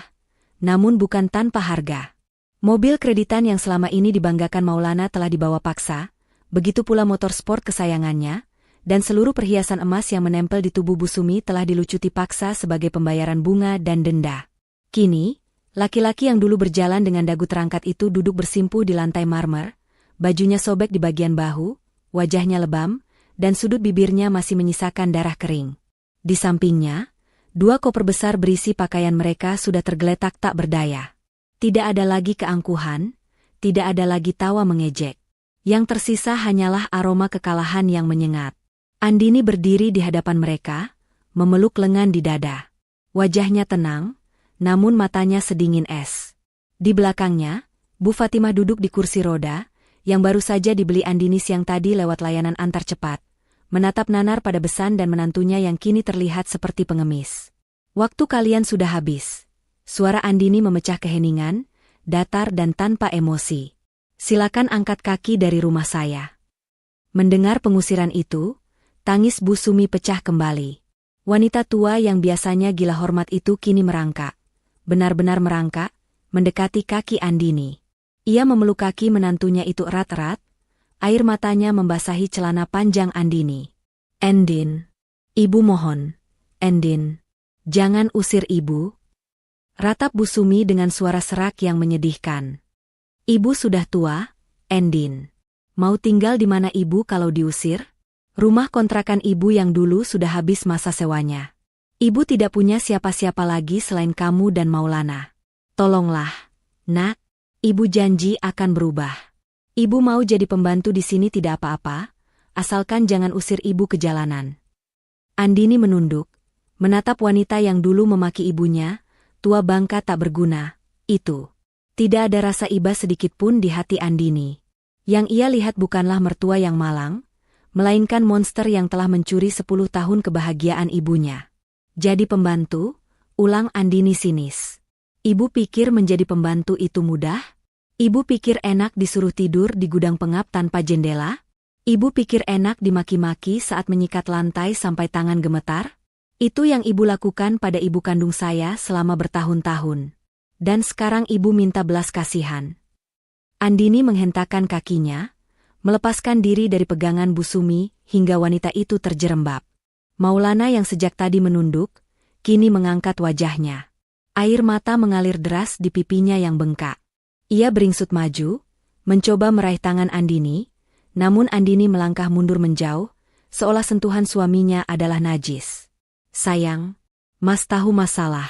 namun bukan tanpa harga. Mobil kreditan yang selama ini dibanggakan Maulana telah dibawa paksa, begitu pula motor sport kesayangannya, dan seluruh perhiasan emas yang menempel di tubuh Bu Sumi telah dilucuti paksa sebagai pembayaran bunga dan denda. Kini, laki-laki yang dulu berjalan dengan dagu terangkat itu duduk bersimpuh di lantai marmer, bajunya sobek di bagian bahu, wajahnya lebam, dan sudut bibirnya masih menyisakan darah kering. Di sampingnya, dua koper besar berisi pakaian mereka sudah tergeletak tak berdaya. Tidak ada lagi keangkuhan, tidak ada lagi tawa mengejek. Yang tersisa hanyalah aroma kekalahan yang menyengat. Andini berdiri di hadapan mereka, memeluk lengan di dada. Wajahnya tenang, namun matanya sedingin es. Di belakangnya, Bu Fatimah duduk di kursi roda, yang baru saja dibeli Andini siang tadi lewat layanan antar cepat, menatap nanar pada besan dan menantunya yang kini terlihat seperti pengemis. Waktu kalian sudah habis. Suara Andini memecah keheningan, datar dan tanpa emosi. Silakan angkat kaki dari rumah saya. Mendengar pengusiran itu, tangis Bu Sumi pecah kembali. Wanita tua yang biasanya gila hormat itu kini merangkak. Benar-benar merangkak, mendekati kaki Andini. Ia memeluk kaki menantunya itu erat-erat, air matanya membasahi celana panjang Andini. Endin. Ibu mohon. Endin. Jangan usir ibu. Ratap Bu Sumi dengan suara serak yang menyedihkan. Ibu sudah tua, Endin. Mau tinggal di mana ibu kalau diusir? Rumah kontrakan ibu yang dulu sudah habis masa sewanya. Ibu tidak punya siapa-siapa lagi selain kamu dan Maulana. Tolonglah, Nak. Ibu janji akan berubah. Ibu mau jadi pembantu di sini tidak apa-apa, asalkan jangan usir ibu ke jalanan. Andini menunduk, menatap wanita yang dulu memaki ibunya, tua bangka tak berguna, itu. Tidak ada rasa iba sedikit pun di hati Andini. Yang ia lihat bukanlah mertua yang malang, melainkan monster yang telah mencuri 10 tahun kebahagiaan ibunya. Jadi pembantu, ulang Andini sinis. Ibu pikir menjadi pembantu itu mudah? Ibu pikir enak disuruh tidur di gudang pengap tanpa jendela? Ibu pikir enak dimaki-maki saat menyikat lantai sampai tangan gemetar? Itu yang ibu lakukan pada ibu kandung saya selama bertahun-tahun. Dan sekarang ibu minta belas kasihan. Andini menghentakkan kakinya, melepaskan diri dari pegangan Bu Sumi hingga wanita itu terjerembab. Maulana yang sejak tadi menunduk, kini mengangkat wajahnya. Air mata mengalir deras di pipinya yang bengkak. Ia beringsut maju, mencoba meraih tangan Andini, namun Andini melangkah mundur menjauh, seolah sentuhan suaminya adalah najis. Sayang, Mas tahu masalah.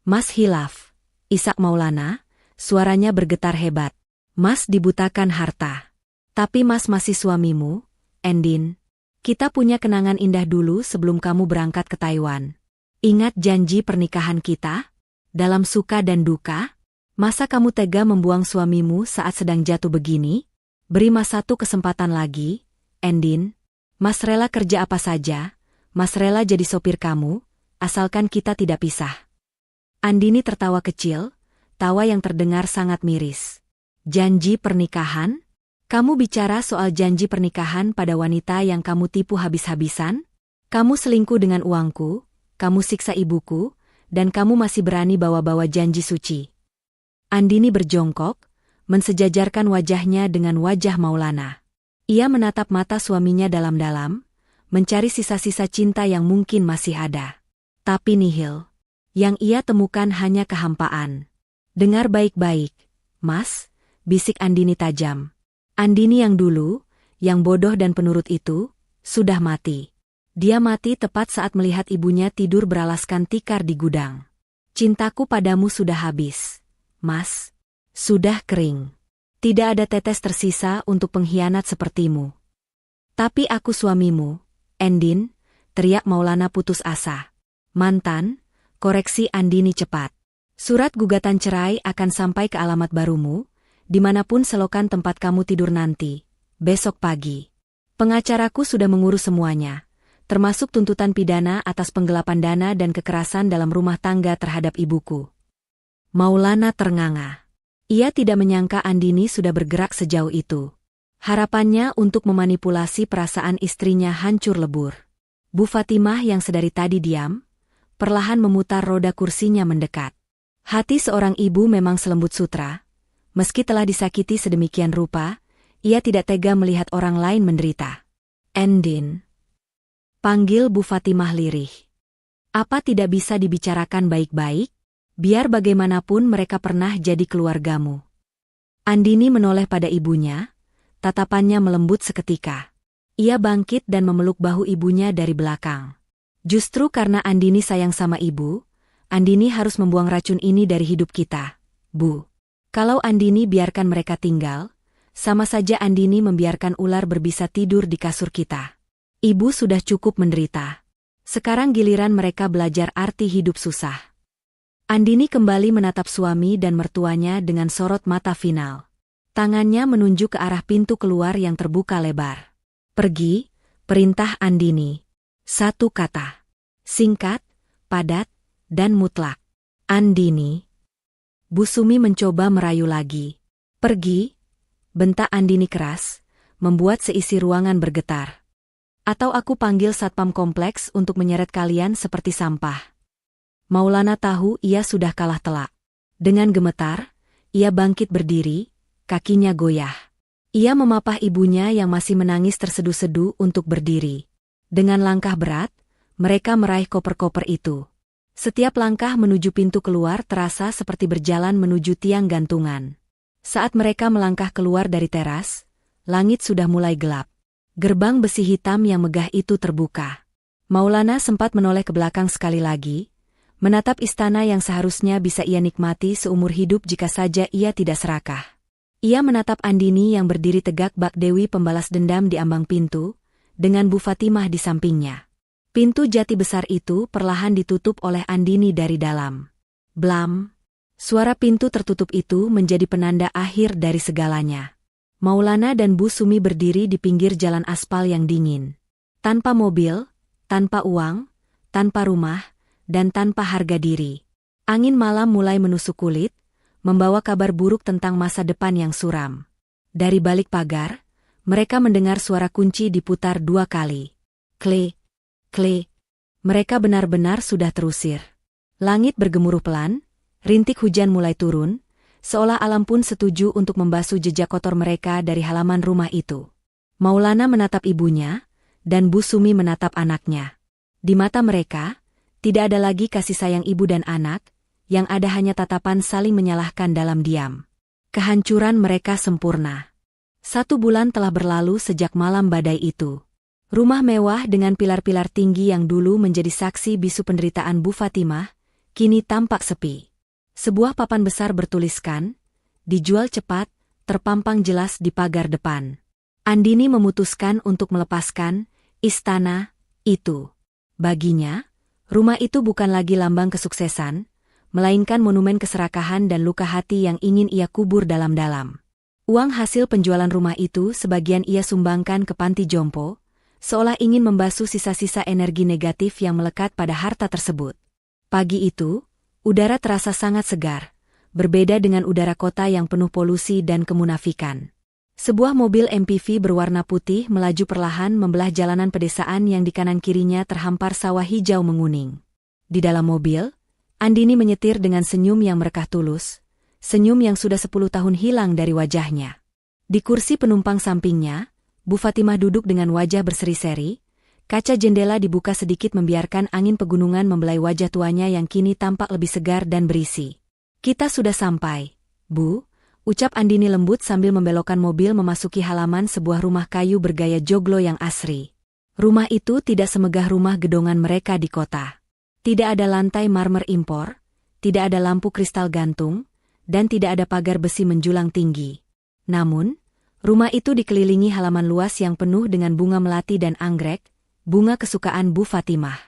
Mas hilaf. Isak Maulana, suaranya bergetar hebat. Mas dibutakan harta. Tapi Mas masih suamimu, Endin. Kita punya kenangan indah dulu sebelum kamu berangkat ke Taiwan. Ingat janji pernikahan kita? Dalam suka dan duka? Masa kamu tega membuang suamimu saat sedang jatuh begini? Beri Mas satu kesempatan lagi, Endin. Mas rela kerja apa saja, Mas rela jadi sopir kamu, asalkan kita tidak pisah. Andini tertawa kecil, tawa yang terdengar sangat miris. Janji pernikahan? Kamu bicara soal janji pernikahan pada wanita yang kamu tipu habis-habisan? Kamu selingkuh dengan uangku, kamu siksa ibuku, dan kamu masih berani bawa-bawa janji suci. Andini berjongkok, mensejajarkan wajahnya dengan wajah Maulana. Ia menatap mata suaminya dalam-dalam, mencari sisa-sisa cinta yang mungkin masih ada. Tapi nihil. Yang ia temukan hanya kehampaan. Dengar baik-baik, Mas, bisik Andini tajam. Andini yang dulu, yang bodoh dan penurut itu, sudah mati. Dia mati tepat saat melihat ibunya tidur beralaskan tikar di gudang. Cintaku padamu sudah habis, Mas. Sudah kering. Tidak ada tetes tersisa untuk pengkhianat sepertimu. Tapi aku suamimu, Endin, teriak Maulana putus asa. Mantan, koreksi Andini cepat. Surat gugatan cerai akan sampai ke alamat barumu, dimanapun selokan tempat kamu tidur nanti, besok pagi. Pengacaraku sudah mengurus semuanya, termasuk tuntutan pidana atas penggelapan dana dan kekerasan dalam rumah tangga terhadap ibuku. Maulana ternganga. Ia tidak menyangka Andini sudah bergerak sejauh itu. Harapannya untuk memanipulasi perasaan istrinya hancur lebur. Bu Fatimah yang sedari tadi diam, perlahan memutar roda kursinya mendekat. Hati seorang ibu memang selembut sutra. Meski telah disakiti sedemikian rupa, ia tidak tega melihat orang lain menderita. Endin. Panggil Bu Fatimah lirih. Apa tidak bisa dibicarakan baik-baik? Biar bagaimanapun mereka pernah jadi keluargamu. Andini menoleh pada ibunya, tatapannya melembut seketika. Ia bangkit dan memeluk bahu ibunya dari belakang. Justru karena Andini sayang sama ibu, Andini harus membuang racun ini dari hidup kita, Bu. Kalau Andini biarkan mereka tinggal, sama saja Andini membiarkan ular berbisa tidur di kasur kita. Ibu sudah cukup menderita. Sekarang giliran mereka belajar arti hidup susah. Andini kembali menatap suami dan mertuanya dengan sorot mata final. Tangannya menunjuk ke arah pintu keluar yang terbuka lebar. Pergi, perintah Andini. Satu kata. Singkat, padat, dan mutlak. Andini. Bu Sumi mencoba merayu lagi. Pergi, bentak Andini keras, membuat seisi ruangan bergetar. Atau aku panggil satpam kompleks untuk menyeret kalian seperti sampah. Maulana tahu ia sudah kalah telak. Dengan gemetar, ia bangkit berdiri, kakinya goyah. Ia memapah ibunya yang masih menangis terseduh-seduh untuk berdiri. Dengan langkah berat, mereka meraih koper-koper itu. Setiap langkah menuju pintu keluar terasa seperti berjalan menuju tiang gantungan. Saat mereka melangkah keluar dari teras, langit sudah mulai gelap. Gerbang besi hitam yang megah itu terbuka. Maulana sempat menoleh ke belakang sekali lagi, menatap istana yang seharusnya bisa ia nikmati seumur hidup jika saja ia tidak serakah. Ia menatap Andini yang berdiri tegak bak Dewi pembalas dendam di ambang pintu, dengan Bu Fatimah di sampingnya. Pintu jati besar itu perlahan ditutup oleh Andini dari dalam. Blam! Suara pintu tertutup itu menjadi penanda akhir dari segalanya. Maulana dan Bu Sumi berdiri di pinggir jalan aspal yang dingin. Tanpa mobil, tanpa uang, tanpa rumah, dan tanpa harga diri. Angin malam mulai menusuk kulit, membawa kabar buruk tentang masa depan yang suram. Dari balik pagar, mereka mendengar suara kunci diputar 2 kali. Klik, klik. Mereka benar-benar sudah terusir. Langit bergemuruh pelan, rintik hujan mulai turun, seolah alam pun setuju untuk membasuh jejak kotor mereka dari halaman rumah itu. Maulana menatap ibunya, dan Bu Sumi menatap anaknya. Di mata mereka, tidak ada lagi kasih sayang ibu dan anak, yang ada hanya tatapan saling menyalahkan dalam diam. Kehancuran mereka sempurna. 1 bulan telah berlalu sejak malam badai itu. Rumah mewah dengan pilar-pilar tinggi yang dulu menjadi saksi bisu penderitaan Bu Fatimah, kini tampak sepi. Sebuah papan besar bertuliskan, "Dijual cepat," terpampang jelas di pagar depan. Andini memutuskan untuk melepaskan istana itu. Baginya, rumah itu bukan lagi lambang kesuksesan, melainkan monumen keserakahan dan luka hati yang ingin ia kubur dalam-dalam. Uang hasil penjualan rumah itu sebagian ia sumbangkan ke panti jompo, seolah ingin membasuh sisa-sisa energi negatif yang melekat pada harta tersebut. Pagi itu, udara terasa sangat segar, berbeda dengan udara kota yang penuh polusi dan kemunafikan. Sebuah mobil MPV berwarna putih melaju perlahan membelah jalanan pedesaan yang di kanan kirinya terhampar sawah hijau menguning. Di dalam mobil, Andini menyetir dengan senyum yang merekah tulus, senyum yang sudah 10 tahun hilang dari wajahnya. Di kursi penumpang sampingnya, Bu Fatimah duduk dengan wajah berseri-seri, kaca jendela dibuka sedikit membiarkan angin pegunungan membelai wajah tuanya yang kini tampak lebih segar dan berisi. "Kita sudah sampai, Bu," ucap Andini lembut sambil membelokkan mobil memasuki halaman sebuah rumah kayu bergaya joglo yang asri. Rumah itu tidak semegah rumah gedongan mereka di kota. Tidak ada lantai marmer impor, tidak ada lampu kristal gantung, dan tidak ada pagar besi menjulang tinggi. Namun, rumah itu dikelilingi halaman luas yang penuh dengan bunga melati dan anggrek, bunga kesukaan Bu Fatimah.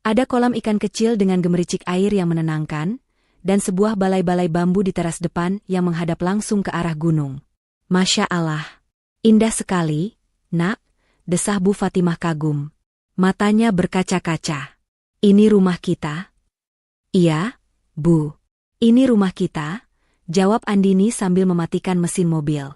Ada kolam ikan kecil dengan gemericik air yang menenangkan, dan sebuah balai-balai bambu di teras depan yang menghadap langsung ke arah gunung. "Masya Allah, indah sekali, Nak," desah Bu Fatimah kagum. Matanya berkaca-kaca. "Ini rumah kita?" "Iya, Bu. Ini rumah kita," jawab Andini sambil mematikan mesin mobil.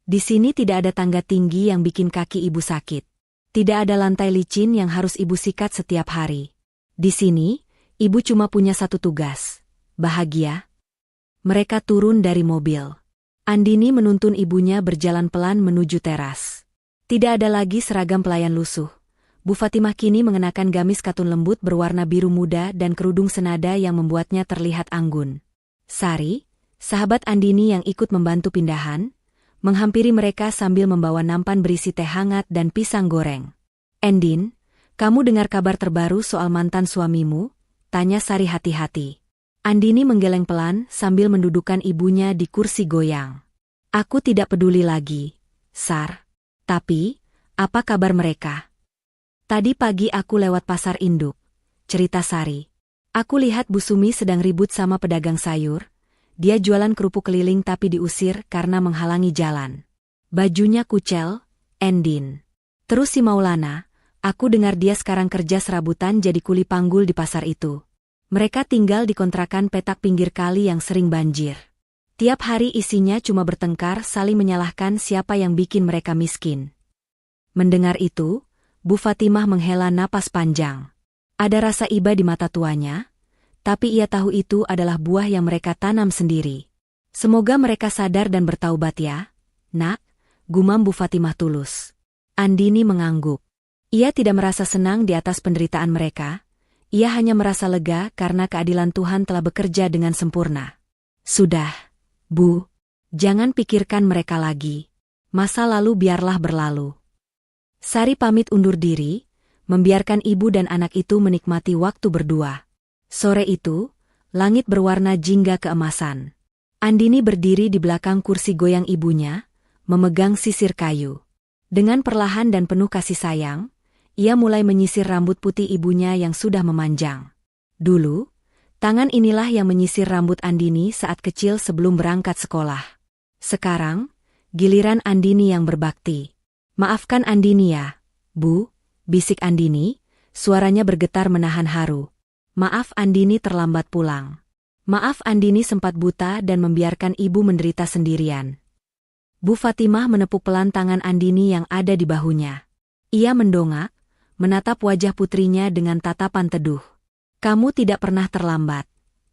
"Di sini tidak ada tangga tinggi yang bikin kaki ibu sakit. Tidak ada lantai licin yang harus ibu sikat setiap hari. Di sini, ibu cuma punya satu tugas. Bahagia." Mereka turun dari mobil. Andini menuntun ibunya berjalan pelan menuju teras. Tidak ada lagi seragam pelayan lusuh. Bu Fatimah kini mengenakan gamis katun lembut berwarna biru muda dan kerudung senada yang membuatnya terlihat anggun. Sari, sahabat Andini yang ikut membantu pindahan, menghampiri mereka sambil membawa nampan berisi teh hangat dan pisang goreng. "Endin, kamu dengar kabar terbaru soal mantan suamimu?" tanya Sari hati-hati. Andini menggeleng pelan sambil mendudukkan ibunya di kursi goyang. "Aku tidak peduli lagi, Sar. Tapi, apa kabar mereka?" "Tadi pagi aku lewat pasar induk," cerita Sari. "Aku lihat Bu Sumi sedang ribut sama pedagang sayur. Dia jualan kerupuk keliling tapi diusir karena menghalangi jalan. Bajunya kucel, Endin. Terus si Maulana, aku dengar dia sekarang kerja serabutan jadi kuli panggul di pasar itu. Mereka tinggal di kontrakan petak pinggir kali yang sering banjir. Tiap hari isinya cuma bertengkar saling menyalahkan siapa yang bikin mereka miskin." Mendengar itu, Bu Fatimah menghela napas panjang. Ada rasa iba di mata tuanya, tapi ia tahu itu adalah buah yang mereka tanam sendiri. "Semoga mereka sadar dan bertaubat ya, Nak," gumam Bu Fatimah tulus. Andini mengangguk. Ia tidak merasa senang di atas penderitaan mereka, ia hanya merasa lega karena keadilan Tuhan telah bekerja dengan sempurna. "Sudah, Bu, jangan pikirkan mereka lagi. Masa lalu biarlah berlalu." Sari pamit undur diri, membiarkan ibu dan anak itu menikmati waktu berdua. Sore itu, langit berwarna jingga keemasan. Andini berdiri di belakang kursi goyang ibunya, memegang sisir kayu. Dengan perlahan dan penuh kasih sayang, ia mulai menyisir rambut putih ibunya yang sudah memanjang. Dulu, tangan inilah yang menyisir rambut Andini saat kecil sebelum berangkat sekolah. Sekarang, giliran Andini yang berbakti. "Maafkan Andini ya, Bu," bisik Andini, suaranya bergetar menahan haru. "Maaf Andini terlambat pulang." Maaf, Andini sempat buta dan membiarkan ibu menderita sendirian. Bu Fatimah menepuk pelan tangan Andini yang ada di bahunya. Ia mendongak, menatap wajah putrinya dengan tatapan teduh. Kamu tidak pernah terlambat,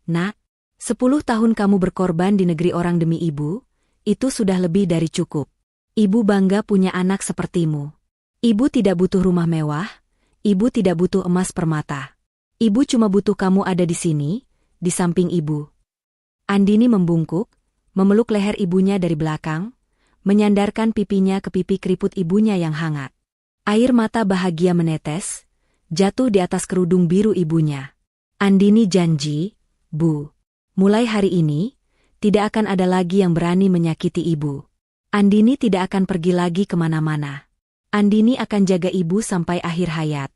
Nak. 10 tahun kamu berkorban di negeri orang demi ibu, itu sudah lebih dari cukup. Ibu bangga punya anak sepertimu. Ibu tidak butuh rumah mewah, ibu tidak butuh emas permata. Ibu cuma butuh kamu ada di sini, di samping ibu. Andini membungkuk, memeluk leher ibunya dari belakang, menyandarkan pipinya ke pipi keriput ibunya yang hangat. Air mata bahagia menetes, jatuh di atas kerudung biru ibunya. Andini janji, Bu, mulai hari ini, tidak akan ada lagi yang berani menyakiti ibu. Andini tidak akan pergi lagi kemana-mana. Andini akan jaga ibu sampai akhir hayat.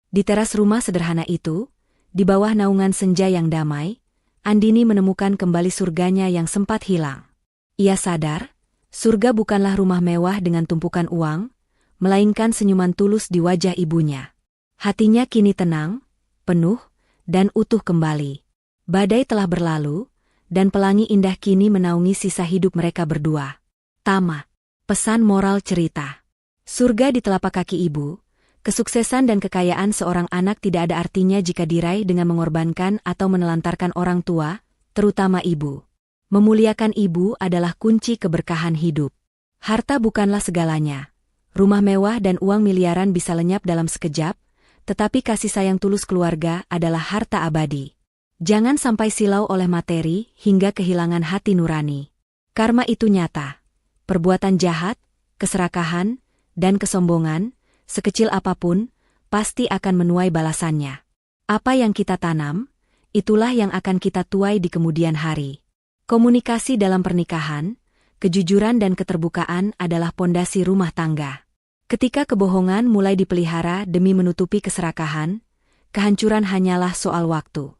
Di teras rumah sederhana itu, di bawah naungan senja yang damai, Andini menemukan kembali surganya yang sempat hilang. Ia sadar, surga bukanlah rumah mewah dengan tumpukan uang, melainkan senyuman tulus di wajah ibunya. Hatinya kini tenang, penuh, dan utuh kembali. Badai telah berlalu, dan pelangi indah kini menaungi sisa hidup mereka berdua. Tamat. Pesan moral cerita. Surga di telapak kaki ibu. Kesuksesan dan kekayaan seorang anak tidak ada artinya jika diraih dengan mengorbankan atau menelantarkan orang tua, terutama ibu. Memuliakan ibu adalah kunci keberkahan hidup. Harta bukanlah segalanya. Rumah mewah dan uang miliaran bisa lenyap dalam sekejap, tetapi kasih sayang tulus keluarga adalah harta abadi. Jangan sampai silau oleh materi hingga kehilangan hati nurani. Karma itu nyata. Perbuatan jahat, keserakahan, dan kesombongan, sekecil apapun, pasti akan menuai balasannya. Apa yang kita tanam, itulah yang akan kita tuai di kemudian hari. Komunikasi dalam pernikahan, kejujuran dan keterbukaan adalah pondasi rumah tangga. Ketika kebohongan mulai dipelihara demi menutupi keserakahan, kehancuran hanyalah soal waktu.